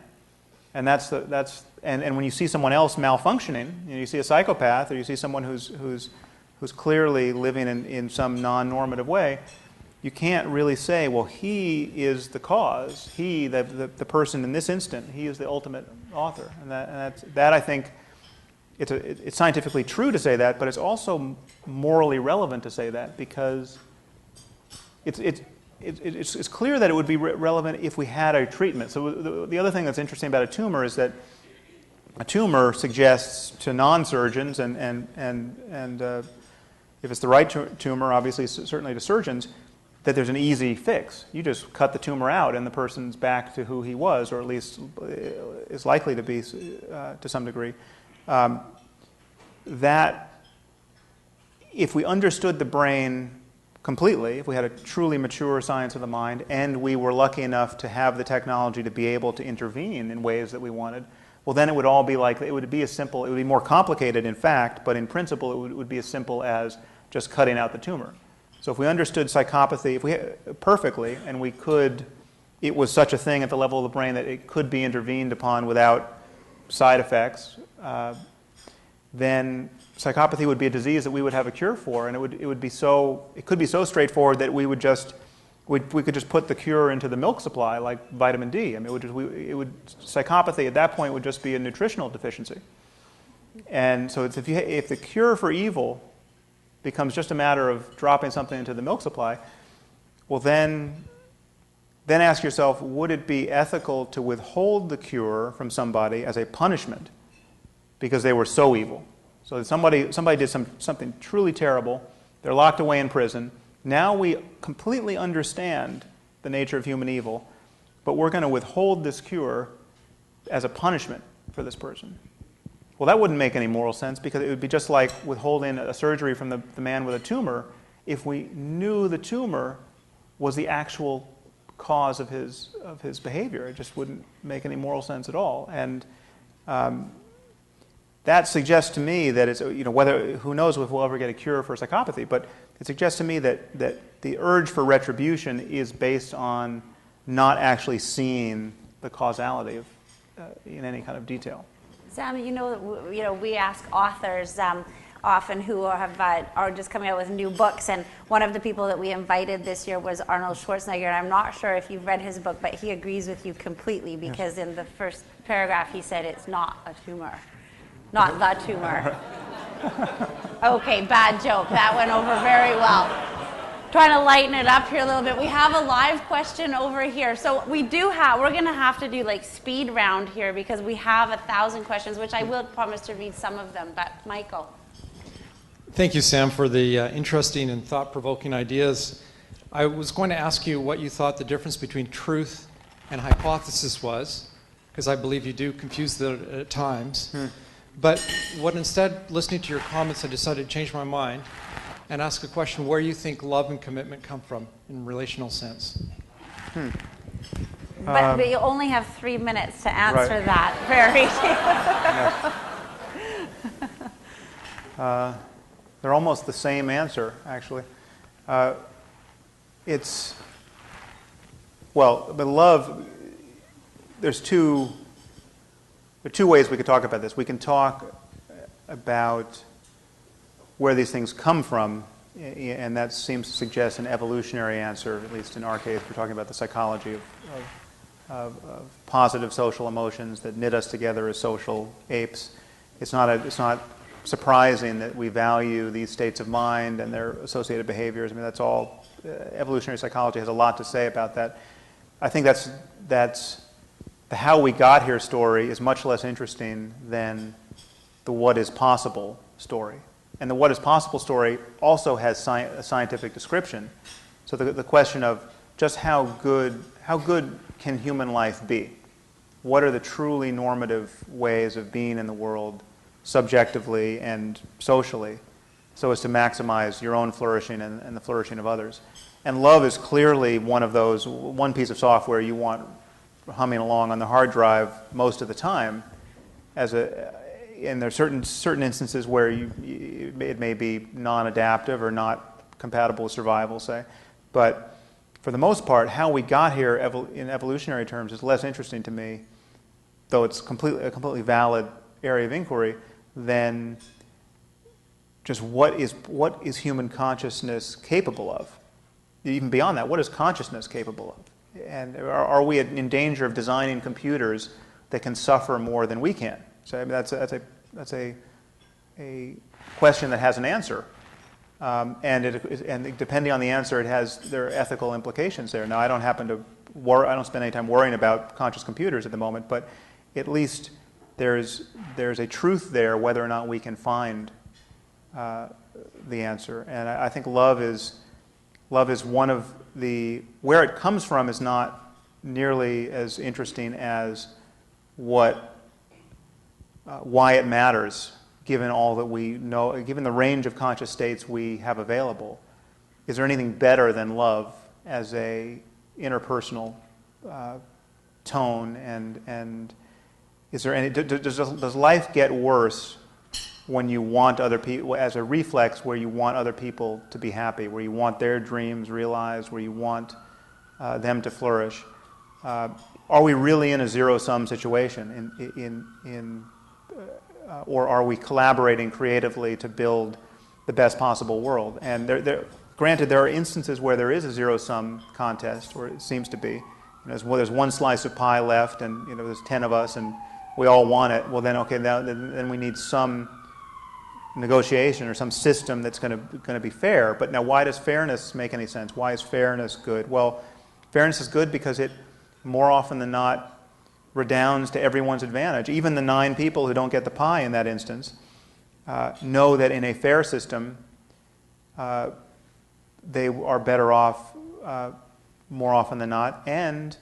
And and when you see someone else malfunctioning, you see a psychopath or you see someone who's clearly living in some non-normative way, you can't really say, well, he is the cause. He, the person in this instant, he is the ultimate author. And that I think, it's scientifically true to say that, but it's also morally relevant to say that because it's clear that it would be relevant if we had a treatment. So the other thing that's interesting about a tumor is that a tumor suggests to non-surgeons and if it's the right tumor, obviously certainly to surgeons, that there's an easy fix. You just cut the tumor out and the person's back to who he was, or at least is likely to be to some degree. That if we understood the brain completely, if we had a truly mature science of the mind, and we were lucky enough to have the technology to be able to intervene in ways that we wanted, well, then it would all be like, it would be as simple, it would be more complicated in fact, but in principle it would be as simple as just cutting out the tumor. So if we understood psychopathy perfectly, and it was such a thing at the level of the brain that it could be intervened upon without side effects, then psychopathy would be a disease that we would have a cure for, and it could be so straightforward that we could just put the cure into the milk supply like vitamin D. I mean, psychopathy at that point would just be a nutritional deficiency. And so if the cure for evil becomes just a matter of dropping something into the milk supply, well then ask yourself, would it be ethical to withhold the cure from somebody as a punishment because they were so evil? So somebody did something truly terrible, they're locked away in prison. Now we completely understand the nature of human evil, but we're going to withhold this cure as a punishment for this person. Well, that wouldn't make any moral sense because it would be just like withholding a surgery from the man with a tumor if we knew the tumor was the actual cause of his behavior. It just wouldn't make any moral sense at all. And that suggests to me that it's, who knows if we'll ever get a cure for psychopathy, but it suggests to me that the urge for retribution is based on not actually seeing the causality in any kind of detail. Sam, we ask authors often who are just coming out with new books, and one of the people that we invited this year was Arnold Schwarzenegger, and I'm not sure if you've read his book, but he agrees with you completely because in the first paragraph he said it's not a tumor. Not the tumor. Okay, bad joke. That went over very well. Trying to lighten it up here a little bit. We have a live question over here. So we're going to have to do like speed round here because we have 1,000 questions, which I will promise to read some of them. But Michael. Thank you, Sam, for the interesting and thought-provoking ideas. I was going to ask you what you thought the difference between truth and hypothesis was, because I believe you do confuse them at times. But instead, listening to your comments, I decided to change my mind and ask a question where you think love and commitment come from in relational sense. But you only have 3 minutes to answer that. Very. They're almost the same answer, actually. But love, there are two ways we could talk about this. We can talk about where these things come from, and that seems to suggest an evolutionary answer, at least in our case. We're talking about the psychology of positive social emotions that knit us together as social apes. It's not surprising that we value these states of mind and their associated behaviors. I mean, that's all. Evolutionary psychology has a lot to say about that. I think that's the how we got here story is much less interesting than the what is possible story. And the what is possible story also has a scientific description. So the question of just how good can human life be? what are the truly normative ways of being in the world, subjectively and socially, so as to maximize your own flourishing and the flourishing of others. And love is clearly one of those, one piece of software you want humming along on the hard drive most of the time. And there are certain instances where it may be non-adaptive or not compatible with survival, say. But for the most part, how we got here in evolutionary terms is less interesting to me, though it's a completely valid area of inquiry, than just what is human consciousness capable of. Even beyond that, what is consciousness capable of? And are we in danger of designing computers that can suffer more than we can? So I mean, that's a question that has an answer, and depending on the answer, there are ethical implications there. Now, I don't spend any time worrying about conscious computers at the moment, but at least there's a truth there whether or not we can find the answer. And I think love is one of where it comes from is not nearly as interesting as why it matters, given all that we know, given the range of conscious states we have available. Is there anything better than love as a interpersonal tone? And is there any? Does life get worse when you want other people, as a reflex, where you want other people to be happy, where you want their dreams realized, where you want them to flourish? Are we really in a zero-sum situation? Or are we collaborating creatively to build the best possible world? And granted, there are instances where there is a zero-sum contest, or it seems to be. There's one slice of pie left, and there's 10 of us, and we all want it. Well, then we need some negotiation or some system that's going to be fair. But now, why does fairness make any sense? Why is fairness good? Well, fairness is good because it, more often than not, redounds to everyone's advantage. Even the 9 people who don't get the pie in that instance know that in a fair system, they are better off more often than not. And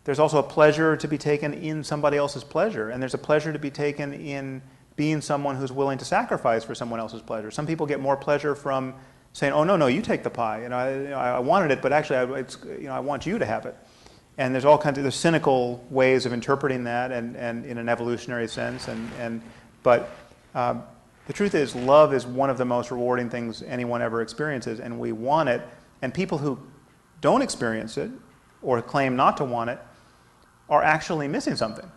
there's also a pleasure to be taken in somebody else's pleasure. And there's a pleasure to be taken in being someone who's willing to sacrifice for someone else's pleasure. Some people get more pleasure from saying, "Oh no, you take the pie. I wanted it, but actually, I want you to have it." And there's all kinds of cynical ways of interpreting that, and in an evolutionary sense. But the truth is, love is one of the most rewarding things anyone ever experiences, and we want it. And people who don't experience it or claim not to want it are actually missing something.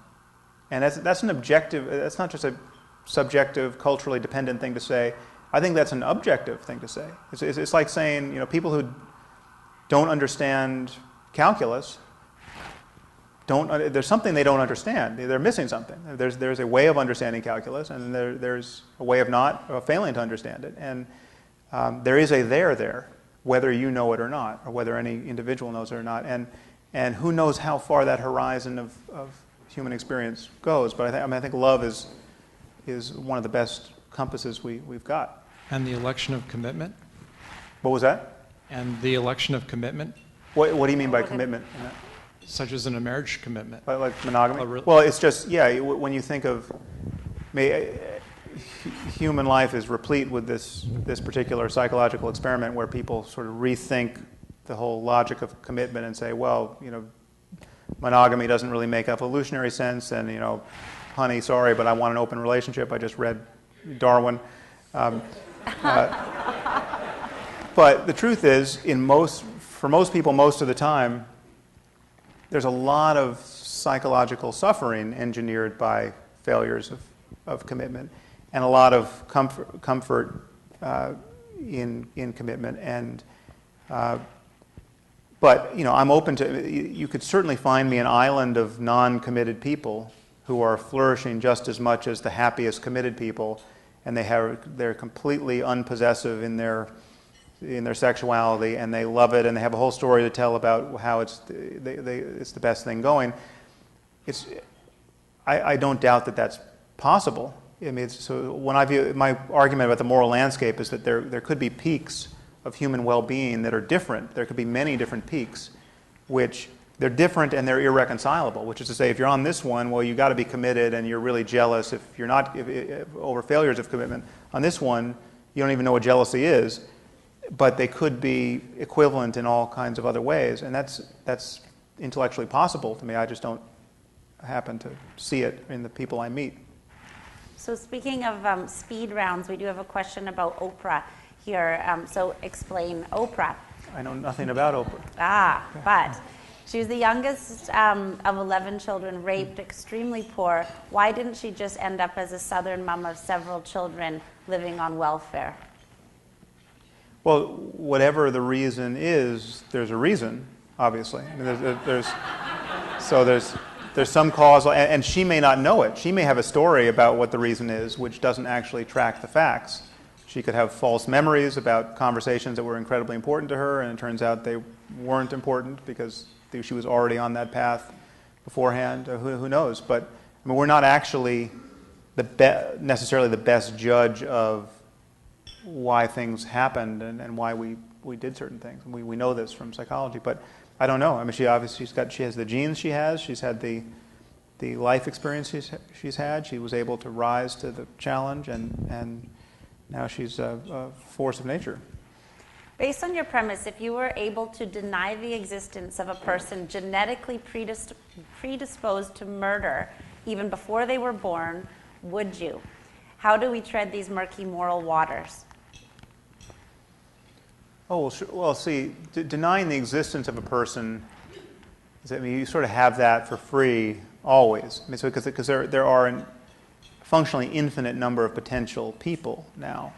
And that's an objective. That's not just a subjective, culturally dependent thing to say. I think that's an objective thing to say. It's like saying, people who don't understand calculus there's something they don't understand. They're missing something. There's a way of understanding calculus, and there's a way of failing to understand it. And there is a there, whether you know it or not, or whether any individual knows it or not. And who knows how far that horizon of human experience goes. But I think love is one of the best compasses we've got. And the election of commitment? What was that? And the election of commitment? What do you mean by commitment? Such as in a marriage commitment. Like monogamy? Well, it's just, when you think of, human life is replete with this particular psychological experiment where people sort of rethink the whole logic of commitment and say, well, monogamy doesn't really make evolutionary sense, and, honey, sorry, but I want an open relationship. I just read Darwin. But the truth is, for most people, most of the time, there's a lot of psychological suffering engineered by failures of commitment, and a lot of comfort in commitment. And but I'm open to. You could certainly find me an island of non-committed people who are flourishing just as much as the happiest committed people, and they're completely unpossessive in their sexuality, and they love it, and they have a whole story to tell about how it's the best thing going. I don't doubt that that's possible. So when I view my argument about the moral landscape is that there could be peaks of human well-being that are different. There could be many different peaks, which they're different and they're irreconcilable, which is to say, if you're on this one, well, you got to be committed and you're really jealous if you're not, over failures of commitment. On this one, you don't even know what jealousy is, but they could be equivalent in all kinds of other ways, and that's intellectually possible to me. I just don't happen to see it in the people I meet. So speaking of speed rounds, we do have a question about Oprah here. So explain Oprah. I know nothing about Oprah. But she was the youngest of 11 children, raped, extremely poor. Why didn't she just end up as a Southern mom of several children living on welfare? Well, whatever the reason is, there's a reason, obviously. I mean, there's some causal, and she may not know it. She may have a story about what the reason is, which doesn't actually track the facts. She could have false memories about conversations that were incredibly important to her, and it turns out they weren't important because she was already on that path beforehand. Who knows? But I mean, we're not actually necessarily the best judge of why things happened and why we did certain things. We know this from psychology, but I don't know. I mean, she has the genes she has. She's had the life experience she's had. She was able to rise to the challenge, and now she's a force of nature. Based on your premise, if you were able to deny the existence of a person genetically predisposed to murder even before they were born, would you? How do we tread these murky moral waters? Oh, well, see, denying the existence of a person, I mean, you sort of have that for free always. I mean, so because there are a functionally infinite number of potential people now.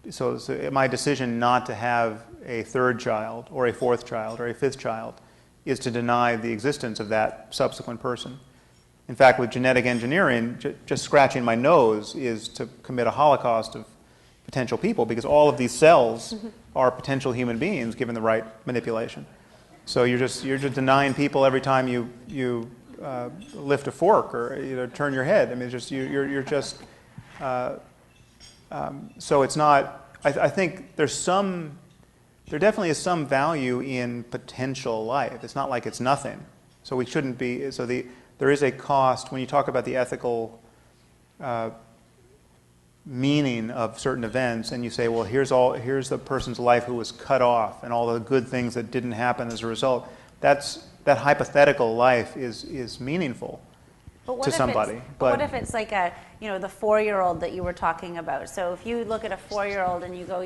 So my decision not to have a third child or a fourth child or a fifth child is to deny the existence of that subsequent person. In fact, with genetic engineering, just scratching my nose is to commit a holocaust of potential people, because all of these cells are potential human beings given the right manipulation. So you're just denying people every time you lift a fork or turn your head. I mean, you're just. So it's not. I think there definitely is some value in potential life. It's not like it's nothing. So we shouldn't be. So there is a cost when you talk about the ethical meaning of certain events, and you say, well, here's the person's life who was cut off, and all the good things that didn't happen as a result. That hypothetical life is meaningful to somebody. But what if it's like the 4-year-old that you were talking about? So if you look at a 4-year-old and you go,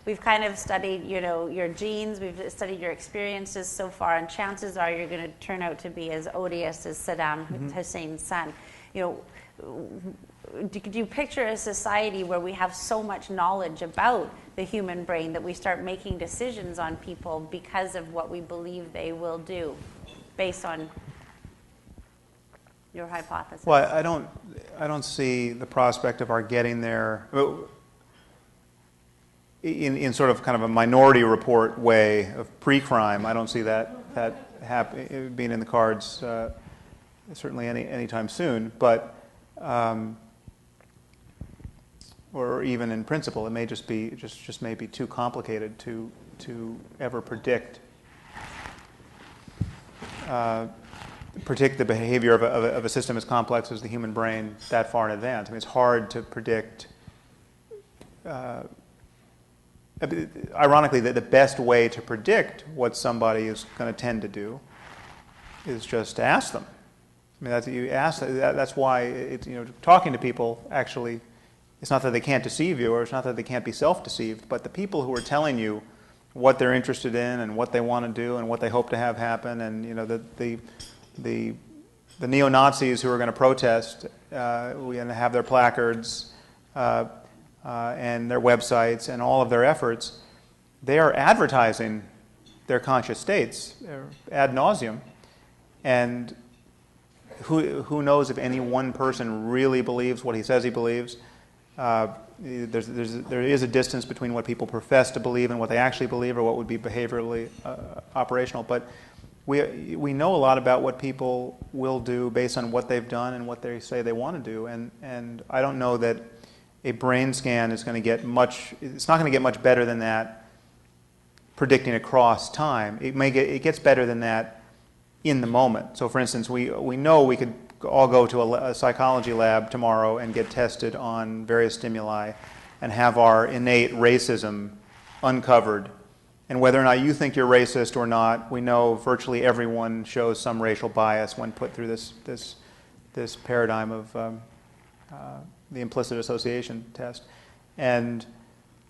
we've kind of studied, your genes, we've studied your experiences so far, and chances are you're going to turn out to be as odious as Saddam Hussein's son. Do you picture a society where we have so much knowledge about the human brain that we start making decisions on people because of what we believe they will do, based on your hypothesis? Well, I don't see the prospect of our getting there in sort of kind of a Minority Report way of pre-crime. I don't see that being in the cards certainly anytime soon, but. Or even in principle, it may just may be too complicated to ever predict the behavior of a system as complex as the human brain that far in advance. I mean, it's hard to predict. Ironically, the best way to predict what somebody is going to tend to do is just to ask them. I mean, that's why talking to people actually. It's not that they can't deceive you, or it's not that they can't be self-deceived, but the people who are telling you what they're interested in and what they want to do and what they hope to have happen, and the neo-Nazis who are going to protest and have their placards and their websites and all of their efforts, they are advertising their conscious states ad nauseum, and who knows if any one person really believes what he says he believes. There is a distance between what people profess to believe and what they actually believe, or what would be behaviorally operational. But we know a lot about what people will do based on what they've done and what they say they want to do. And I don't know that a brain scan is going to get much. It's not going to get much better than that predicting across time. It gets better than that in the moment. So for instance, we know we could all go to a psychology lab tomorrow and get tested on various stimuli and have our innate racism uncovered. And whether or not you think you're racist or not, we know virtually everyone shows some racial bias when put through this paradigm of the implicit association test. And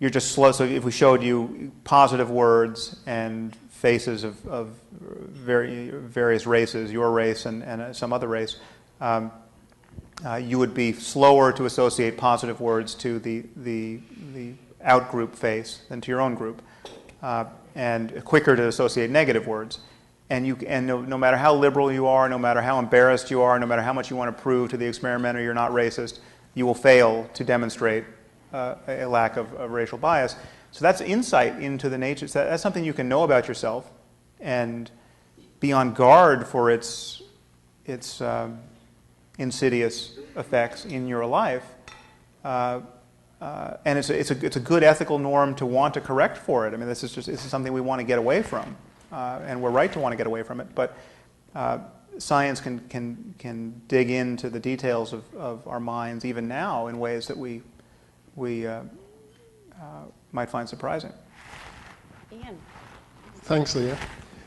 you're just slow. So if we showed you positive words and faces of various races, your race and some other race, you would be slower to associate positive words to the out-group face than to your own group, and quicker to associate negative words. And no matter how liberal you are, no matter how embarrassed you are, no matter how much you want to prove to the experimenter you're not racist, you will fail to demonstrate a lack of racial bias. So that's insight into the nature. So that's something you can know about yourself and be on guard for its insidious effects in your life. And it's a good ethical norm to want to correct for it. I mean, this is something we want to get away from, and we're right to want to get away from it. But science can dig into the details of our minds even now in ways that we might find surprising. Ian. Thanks, Leah.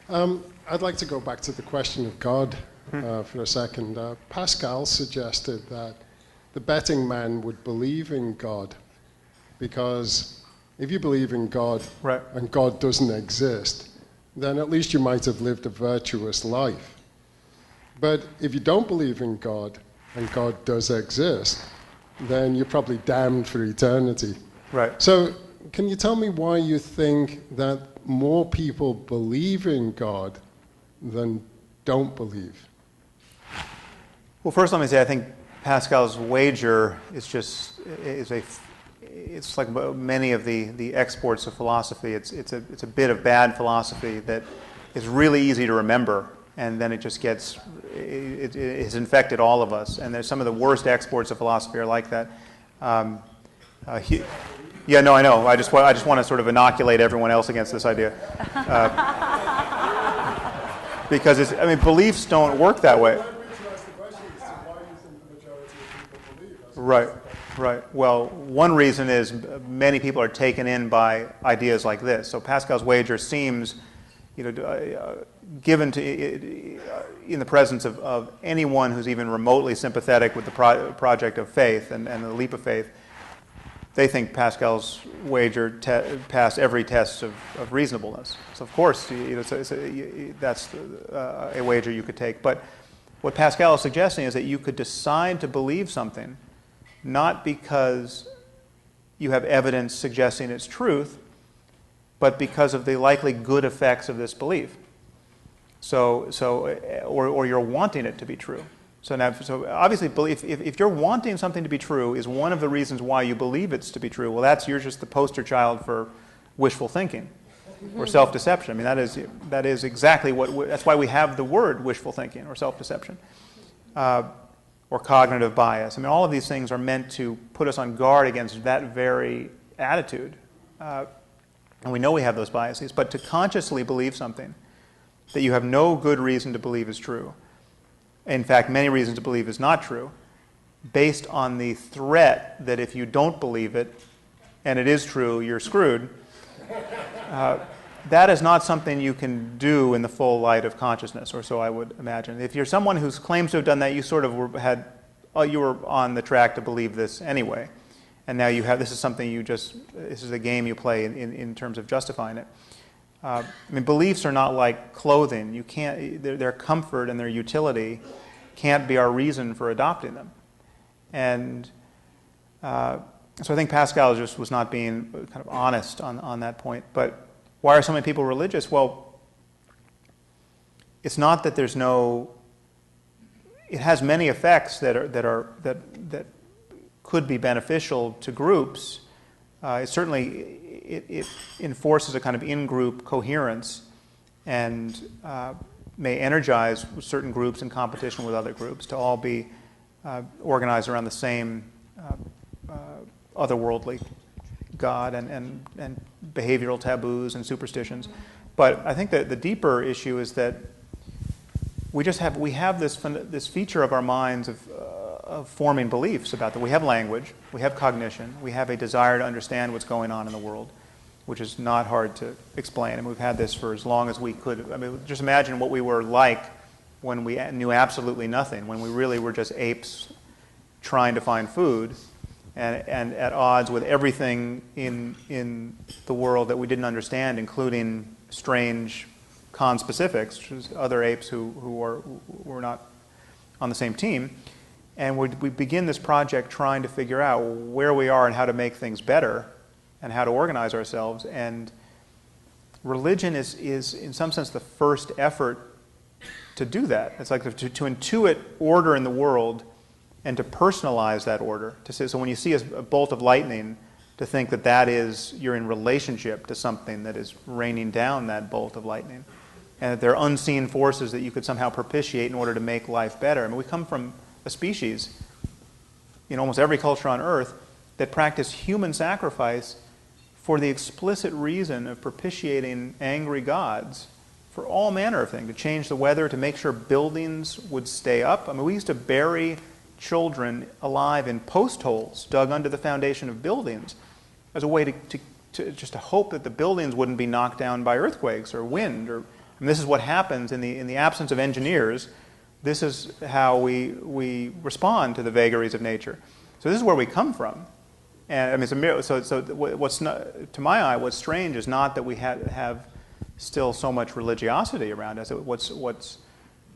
I'd like to go back to the question of God for a second. Pascal suggested that the betting man would believe in God because if you believe in God Right. and God doesn't exist, then at least you might have lived a virtuous life. But if you don't believe in God and God does exist, then you're probably damned for eternity. Right. So can you tell me why you think that more people believe in God than don't believe? Well, first let me say I think Pascal's wager it's like many of the exports of philosophy. It's a bit of bad philosophy that is really easy to remember, and then it just gets it has infected all of us. And there's some of the worst exports of philosophy are like that. Yeah, no, I know. I just want to sort of inoculate everyone else against this idea, because beliefs don't work that way. Right, right. Well, one reason is many people are taken in by ideas like this. So Pascal's wager seems, given to in the presence of anyone who's even remotely sympathetic with the project of faith and the leap of faith. They think Pascal's wager passed every test of reasonableness. So of course, that's a wager you could take. But what Pascal is suggesting is that you could decide to believe something not because you have evidence suggesting its truth, but because of the likely good effects of this belief. Or you're wanting it to be true. So obviously, if you're wanting something to be true is one of the reasons why you believe it's to be true. Well, you're just the poster child for wishful thinking or self-deception. I mean, that is exactly that's why we have the word wishful thinking or self-deception. Or cognitive bias. I mean, all of these things are meant to put us on guard against that very attitude. And we know we have those biases, but to consciously believe something that you have no good reason to believe is true, in fact, many reasons to believe is not true, based on the threat that if you don't believe it, and it is true, you're screwed, that is not something you can do in the full light of consciousness, or so I would imagine. If you're someone who claims to have done that, you sort of you were on the track to believe this anyway, and now this is something this is a game you play in terms of justifying it. Beliefs are not like clothing. You can't. Their comfort and their utility can't be our reason for adopting them, and so I think Pascal just was not being kind of honest on that point, but. Why are so many people religious? Well, it's not that there's no. It has many effects that could be beneficial to groups. It enforces a kind of in-group coherence, and may energize certain groups in competition with other groups to all be organized around the same otherworldly God and behavioral taboos and superstitions. But I think that the deeper issue is that we have this feature of our minds of forming beliefs about that. We have language, we have cognition, we have a desire to understand what's going on in the world, which is not hard to explain. And we've had this for as long as we could. I mean, just imagine what we were like when we knew absolutely nothing, when we really were just apes trying to find food and at odds with everything in the world that we didn't understand, including strange conspecifics, which is other apes who were not on the same team. And we begin this project trying to figure out where we are and how to make things better and how to organize ourselves. And religion is in some sense, the first effort to do that. It's like to intuit order in the world and to personalize that order. So when you see a bolt of lightning, to think that you're in relationship to something that is raining down that bolt of lightning. And that there are unseen forces that you could somehow propitiate in order to make life better. I mean, we come from a species in almost every culture on earth that practice human sacrifice for the explicit reason of propitiating angry gods for all manner of things, to change the weather, to make sure buildings would stay up. I mean, we used to bury children alive in post holes dug under the foundation of buildings as a way to just to hope that the buildings wouldn't be knocked down by earthquakes or wind. And this is what happens in the absence of engineers. This is how we respond to the vagaries of nature. So this is where we come from. And I mean, it's a miracle. So what's not, to my eye, what's strange is not that we have still so much religiosity around us. What's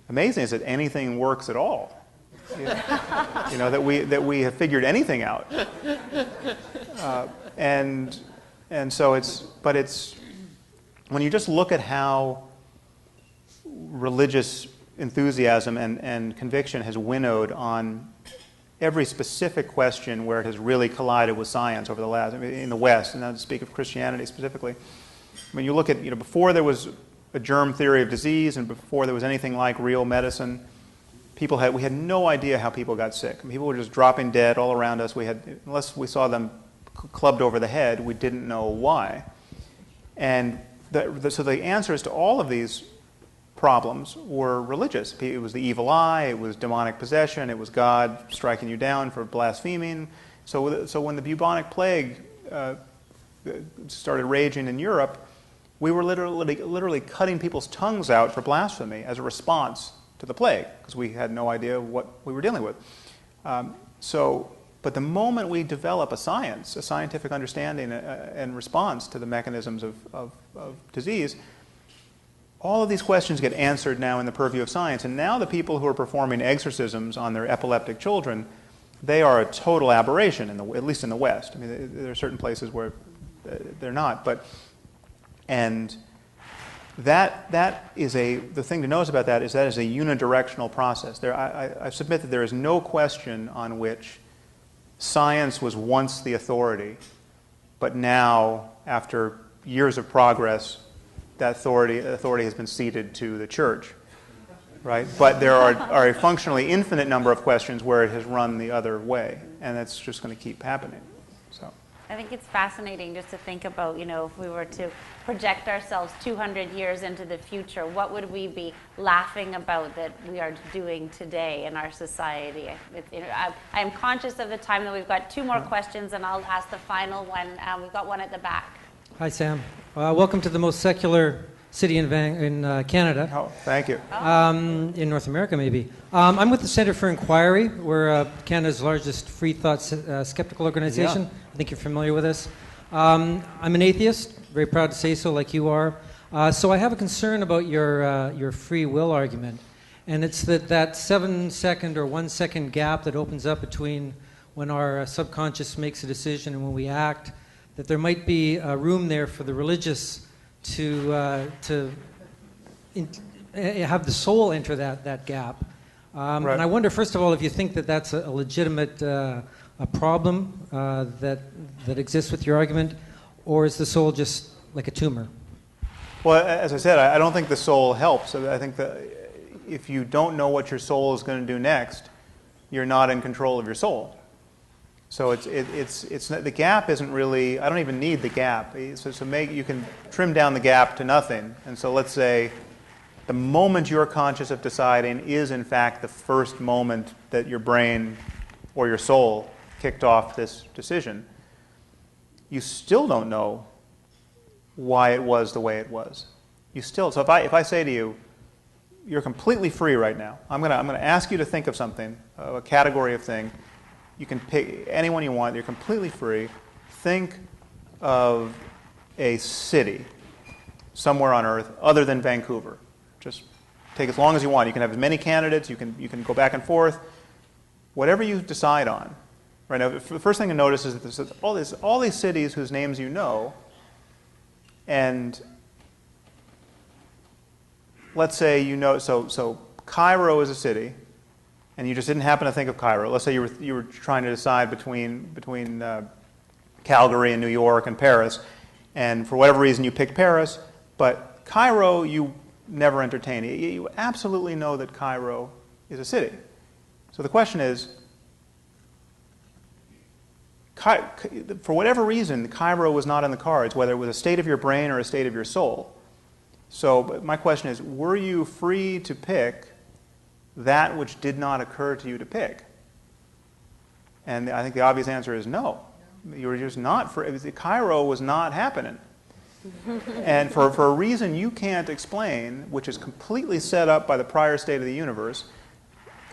amazing is that anything works at all. You know, that we have figured anything out. And so it's when you just look at how religious enthusiasm and conviction has winnowed on every specific question where it has really collided with science over the last, in the West, and now to speak of Christianity specifically. When you look at, before there was a germ theory of disease and before there was anything like real medicine, we had no idea how people got sick. I mean, people were just dropping dead all around us. Unless we saw them clubbed over the head, we didn't know why. And so the answers to all of these problems were religious. It was the evil eye, it was demonic possession, it was God striking you down for blaspheming. So when the bubonic plague started raging in Europe, we were literally cutting people's tongues out for blasphemy as a response to the plague, because we had no idea what we were dealing with. But the moment we develop a scientific understanding and response to the mechanisms of disease, all of these questions get answered now in the purview of science. And now the people who are performing exorcisms on their epileptic children, they are a total aberration, at least in the West. I mean, there are certain places where they're not. And that is the thing to notice about that is a unidirectional process. I submit that there is no question on which science was once the authority, but now, after years of progress, that authority has been ceded to the church, right? But there are a functionally infinite number of questions where it has run the other way, and that's just going to keep happening. So I think it's fascinating just to think about, if we were to project ourselves 200 years into the future, what would we be laughing about that we are doing today in our society? I'm conscious of the time that we've got two more questions, and I'll ask the final one. We've got one at the back. Hi, Sam. Welcome to the most secular city in Canada. Oh, thank you. In North America, maybe. I'm with the Centre for Inquiry. We're Canada's largest free thought skeptical organization. Yeah. I think you're familiar with us. I'm an atheist, very proud to say so, like you are. So I have a concern about your free will argument. And it's that 7-second or 1-second gap that opens up between when our subconscious makes a decision and when we act, that there might be a room there for the religious to have the soul enter that gap. Right. And I wonder, first of all, if you think that that's a legitimate a problem that exists with your argument, or is the soul just like a tumor? Well, as I said, I don't think the soul helps. I think that if you don't know what your soul is going to do next, you're not in control of your soul. So the gap isn't really, I don't even need the gap. So you can trim down the gap to nothing. And so let's say the moment you're conscious of deciding is in fact the first moment that your brain or your soul kicked off this decision. You still don't know why it was the way it was. So if I say to you, you're completely free right now. I'm going to ask you to think of something, a category of thing. You can pick anyone you want. You're completely free. Think of a city somewhere on Earth other than Vancouver. Just take as long as you want. You can have as many candidates. You can go back and forth. Whatever you decide on. Right now, the first thing to notice is that there's all these cities whose names you know, and let's say you know. So Cairo is a city, and you just didn't happen to think of Cairo. Let's say you were trying to decide between Calgary and New York and Paris, and for whatever reason you picked Paris, but Cairo you never entertain. You absolutely know that Cairo is a city. So the question is, for whatever reason, Cairo was not in the cards, whether it was a state of your brain or a state of your soul. So my question is, were you free to pick that which did not occur to you to pick? And I think the obvious answer is no. You were just not free. Cairo was not happening. And for a reason you can't explain, which is completely set up by the prior state of the universe,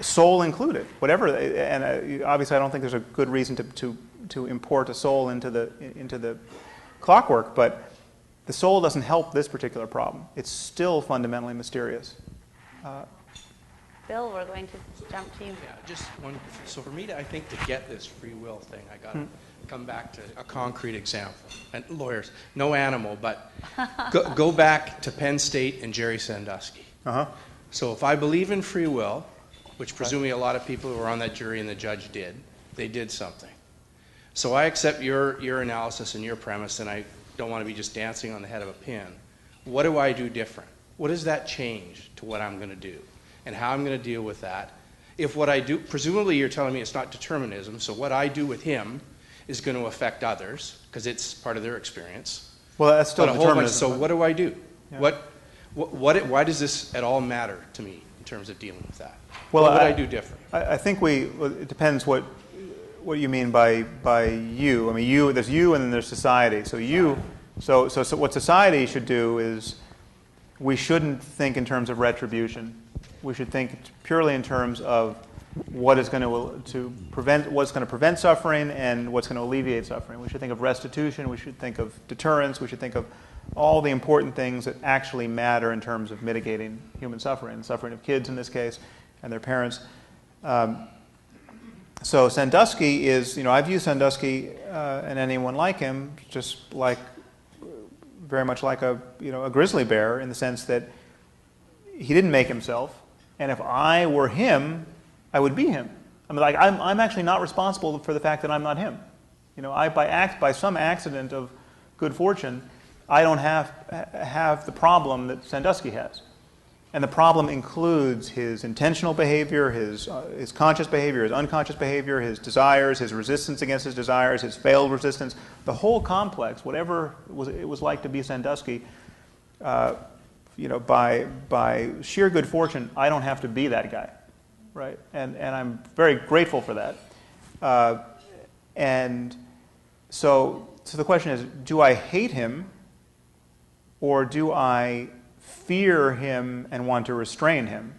soul included, whatever. And obviously I don't think there's a good reason to import a soul into the clockwork, but the soul doesn't help this particular problem. It's still fundamentally mysterious. Bill, we're going to jump to you. Yeah, just one. So for me, I think to get this free will thing, I got to come back to a concrete example. And lawyers, no animal, but go back to Penn State and Jerry Sandusky. Uh-huh. So if I believe in free will, which presumably a lot of people who were on that jury and the judge did, they did something. So I accept your analysis and your premise, and I don't want to be just dancing on the head of a pin. What do I do different? What does that change to what I'm going to do? And how I'm going to deal with that? If what I do, presumably you're telling me it's not determinism, so what I do with him is going to affect others, because it's part of their experience. Well, that's still determinism. So what do I do? Yeah. Why does this at all matter to me in terms of dealing with that? Well, what would I do different? I think it depends what you mean by you. I mean, there's you and then there's society. So what society should do is we shouldn't think in terms of retribution. We should think purely in terms of what is going to prevent suffering and what's going to alleviate suffering. We should think of restitution. We should think of deterrence. We should think of all the important things that actually matter in terms of mitigating human suffering of kids in this case and their parents. So Sandusky is, I view Sandusky and anyone like him just very much like a grizzly bear, in the sense that he didn't make himself, and if I were him, I would be him. I mean, I'm actually not responsible for the fact that I'm not him. By some accident of good fortune, I don't have the problem that Sandusky has. And the problem includes his intentional behavior, his conscious behavior, his unconscious behavior, his desires, his resistance against his desires, his failed resistance. The whole complex, whatever it was like to be Sandusky, by sheer good fortune, I don't have to be that guy, right? And I'm very grateful for that. And so the question is, do I hate him, or do I fear him and want to restrain him?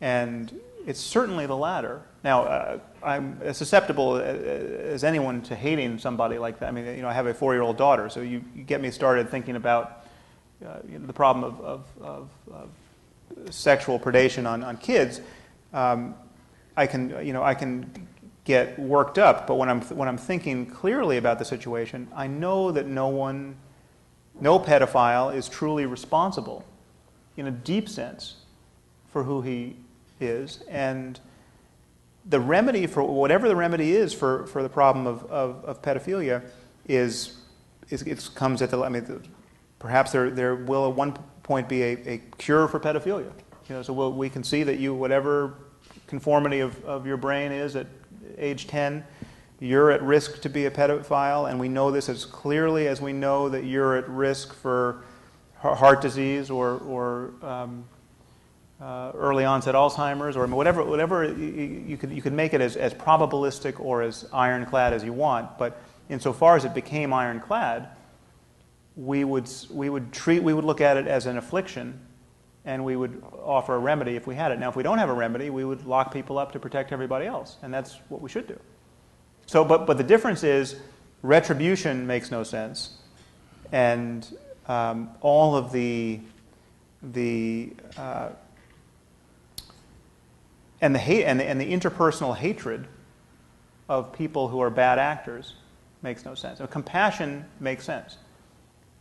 And it's certainly the latter. Now, I'm as susceptible as anyone to hating somebody like that. I mean, I have a 4-year-old daughter, so you get me started thinking about the problem of sexual predation on kids. I can get worked up, but when I'm thinking clearly about the situation, I know that no pedophile is truly responsible in a deep sense for who he is, and the remedy, for whatever the remedy is for the problem of pedophilia, comes at perhaps there will at one point be a cure for pedophilia. So we can see that whatever conformity of your brain is at age 10, you're at risk to be a pedophile, and we know this as clearly as we know that you're at risk for heart disease or early onset Alzheimer's, or whatever you could make it as probabilistic or as ironclad as you want. But insofar as it became ironclad, we would look at it as an affliction, and we would offer a remedy if we had it. Now, if we don't have a remedy, we would lock people up to protect everybody else, and that's what we should do. So, but the difference is retribution makes no sense, and all of the interpersonal hatred of people who are bad actors makes no sense. So compassion makes sense.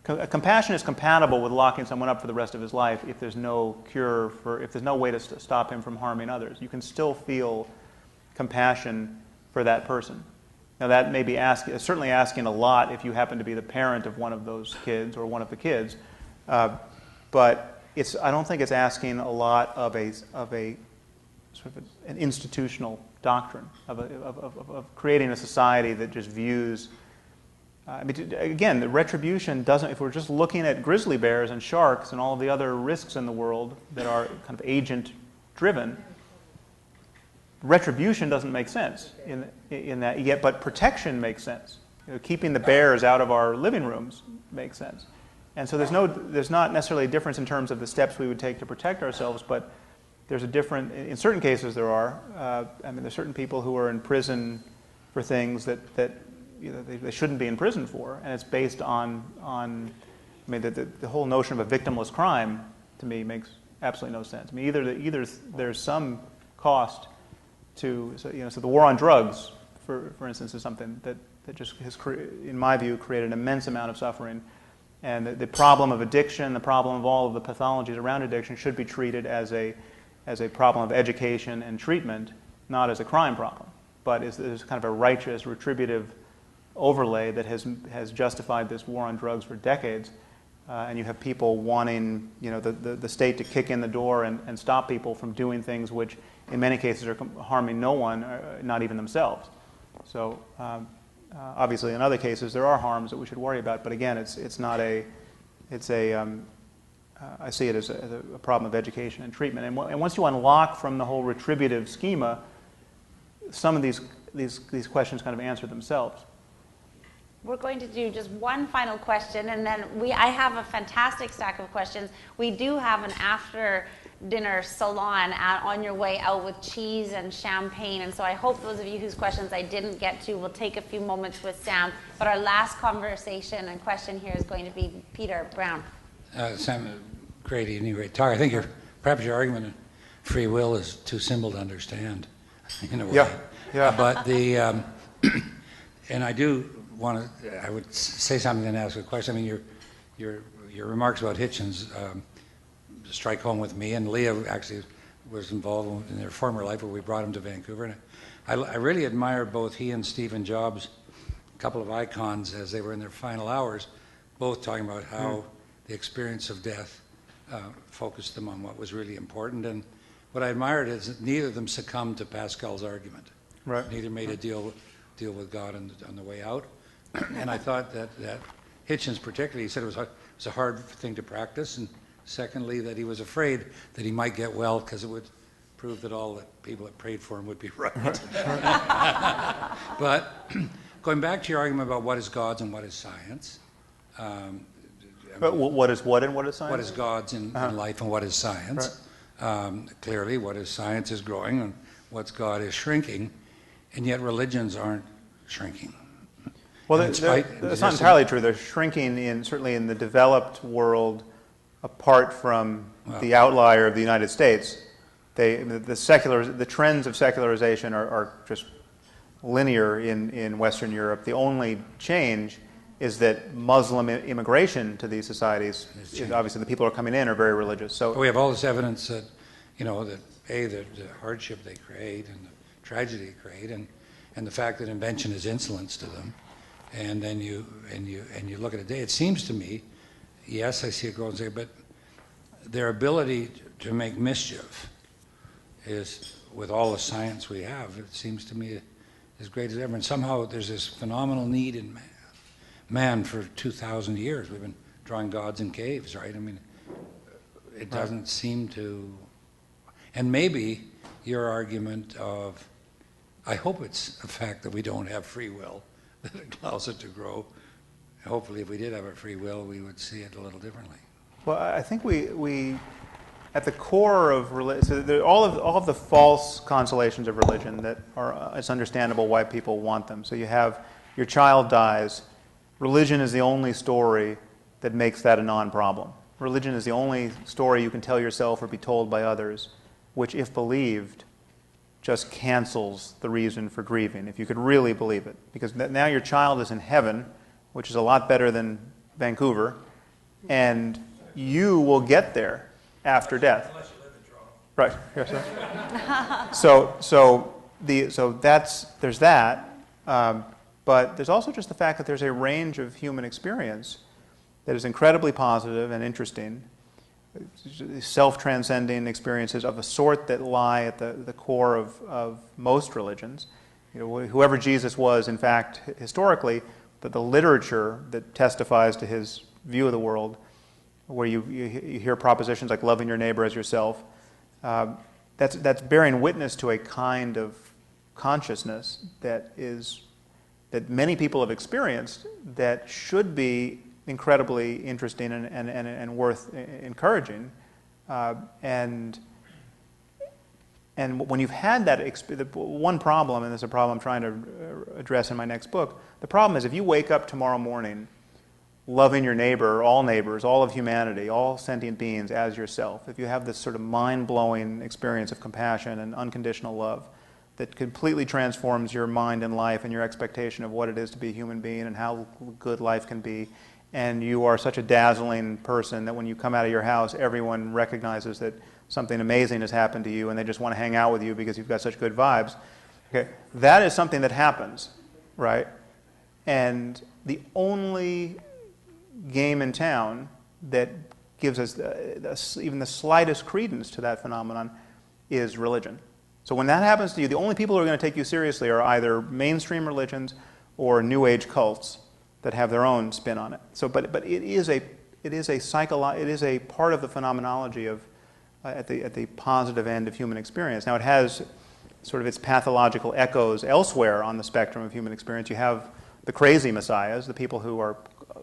Compassion is compatible with locking someone up for the rest of his life if there's no cure if there's no way to stop him from harming others. You can still feel compassion for that person. Now that may be certainly asking a lot if you happen to be the parent of one of those kids or one of the kids, but I don't think it's asking a lot of a sort of an institutional doctrine of creating a society that just views. Again, the retribution doesn't. If we're just looking at grizzly bears and sharks and all of the other risks in the world that are kind of agent-driven, retribution doesn't make sense in that. Yet, but protection makes sense. Keeping the bears out of our living rooms makes sense. And so there's not necessarily a difference in terms of the steps we would take to protect ourselves, but there's a different. In certain cases, there are. There's certain people who are in prison for things that they shouldn't be in prison for, and it's based on the whole notion of a victimless crime to me makes absolutely no sense. Either there's some cost to so the war on drugs, for instance, is something that just has, in my view, created an immense amount of suffering, and the problem of addiction, the problem of all of the pathologies around addiction, should be treated as a problem of education and treatment, not as a crime problem, but is kind of a righteous, retributive overlay that has justified this war on drugs for decades, and you have people wanting the state to kick in the door and stop people from doing things which in many cases are harming no one, not even themselves. So obviously in other cases there are harms that we should worry about, but again I see it as a problem of education and treatment, and once you unlock from the whole retributive schema, some of these questions kind of answer themselves. We're going to do just one final question, and then I have a fantastic stack of questions. We do have an after-dinner salon on your way out with cheese and champagne, and so I hope those of you whose questions I didn't get to will take a few moments with Sam. But our last conversation and question here is going to be Peter Brown. Sam, great evening, great talk. I think perhaps your argument of free will is too simple to understand in a way. Yeah. But and I do I would say something and ask a question. I mean, your remarks about Hitchens strike home with me, and Leah actually was involved in their former life where we brought him to Vancouver. And I really admired both he and Stephen Jobs, a couple of icons as they were in their final hours, both talking about how the experience of death focused them on what was really important. And what I admired is that neither of them succumbed to Pascal's argument. Right. Neither made a deal with God on the way out. And I thought that Hitchens particularly, he said it was a hard thing to practice, and secondly, that he was afraid that he might get well because it would prove that all the people that prayed for him would be right. But going back to your argument about what is God's and what is science. But what is what and what is science? What is God's in life and what is science? Right. Clearly, what is science is growing and what's God is shrinking, and yet religions aren't shrinking. Well, that's not entirely true. They're shrinking certainly in the developed world, apart from the outlier of the United States. The trends of secularization are just linear in Western Europe. The only change is that Muslim immigration to these societies is obviously the people who are coming in are very religious. So we have all this evidence that the hardship they create and the tragedy they create, and the fact that invention is insolence to them. And then you look at it today. It seems to me, yes, I see it growing, but their ability to make mischief is, with all the science we have, it seems to me as great as ever. And somehow there's this phenomenal need in man for 2,000 years. We've been drawing gods in caves, right? I mean, it doesn't seem to... And maybe your argument of, I hope it's a fact that we don't have free will that allows it to grow. Hopefully, if we did have a free will, we would see it a little differently. Well, I think we at the core of religion, so all of the false consolations of religion that are, it's understandable why people want them. So you have your child dies. Religion is the only story that makes that a non-problem. Religion is the only story you can tell yourself or be told by others, which, if believed, just cancels the reason for grieving, if you could really believe it. Because now your child is in heaven, which is a lot better than Vancouver, and you will get there after death. Unless you live in Toronto. Right. So there's that, but there's also just the fact that there's a range of human experience that is incredibly positive and interesting, self-transcending experiences of a sort that lie at the core of most religions. You know, whoever Jesus was, in fact, historically, the literature that testifies to his view of the world, where you hear propositions like loving your neighbor as yourself, that's bearing witness to a kind of consciousness that many people have experienced that should be incredibly interesting and worth encouraging. And when you've had that one problem, and there's a problem I'm trying to address in my next book, the problem is if you wake up tomorrow morning loving your neighbor, all neighbors, all of humanity, all sentient beings as yourself, if you have this sort of mind-blowing experience of compassion and unconditional love that completely transforms your mind and life and your expectation of what it is to be a human being and how good life can be, and you are such a dazzling person that when you come out of your house, everyone recognizes that something amazing has happened to you and they just want to hang out with you because you've got such good vibes. Okay, that is something that happens, right? And the only game in town that gives us even the slightest credence to that phenomenon is religion. So when that happens to you, the only people who are going to take you seriously are either mainstream religions or New Age cults that have their own spin on it. So, but it is a part of the phenomenology of at the positive end of human experience. Now it has sort of its pathological echoes elsewhere on the spectrum of human experience. You have the crazy messiahs, the people who are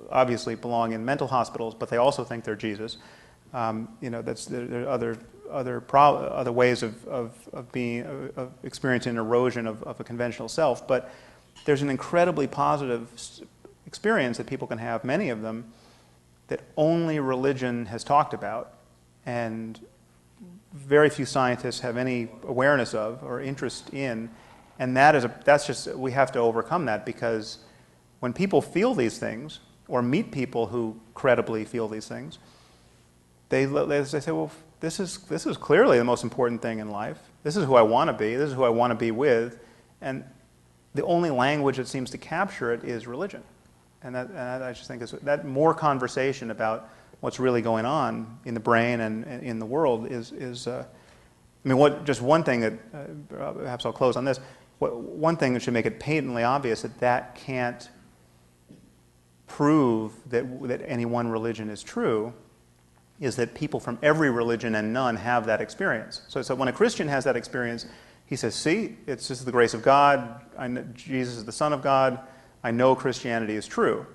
obviously belong in mental hospitals, but they also think they're Jesus. There are other ways of experiencing erosion of a conventional self. But there's an incredibly positive experience that people can have, many of them, that only religion has talked about, and very few scientists have any awareness of or interest in. And we have to overcome that, because when people feel these things, or meet people who credibly feel these things, they say, well, this is clearly the most important thing in life. This is who I want to be. This is who I want to be with. And the only language that seems to capture it is religion. And that I just think is that more conversation about what's really going on in the brain and in the world is just one thing that, perhaps I'll close on this, one thing that should make it patently obvious that can't prove that any one religion is true is that people from every religion and none have that experience. So when a Christian has that experience, he says, see, it's just the grace of God. I know Jesus is the Son of God. I know Christianity is true.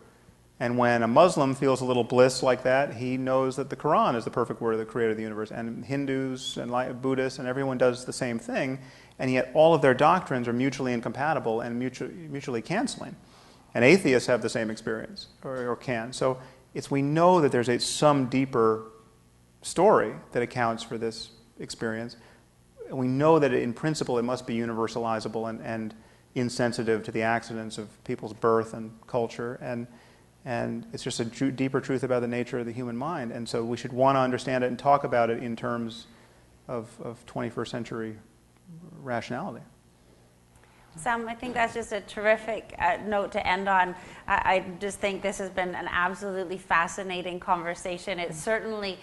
And when a Muslim feels a little bliss like that, he knows that the Quran is the perfect word of the creator of the universe. And Hindus and Buddhists and everyone does the same thing, and yet all of their doctrines are mutually incompatible and mutually canceling. And atheists have the same experience, or can. So we know that there's some deeper story that accounts for this experience. And we know that in principle it must be universalizable and insensitive to the accidents of people's birth and culture. And it's just a deeper truth about the nature of the human mind. And so we should want to understand it and talk about it in terms of 21st century rationality. Sam, I think that's just a terrific note to end on. I just think this has been an absolutely fascinating conversation. It's certainly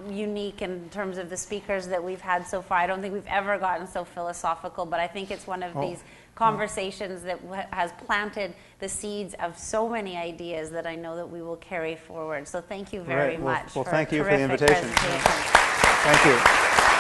unique in terms of the speakers that we've had so far. I don't think we've ever gotten so philosophical, but I think it's one of these conversations that has planted the seeds of so many ideas that I know that we will carry forward. So thank you very much. Well, thank you for the terrific invitation. presentation. Thank you.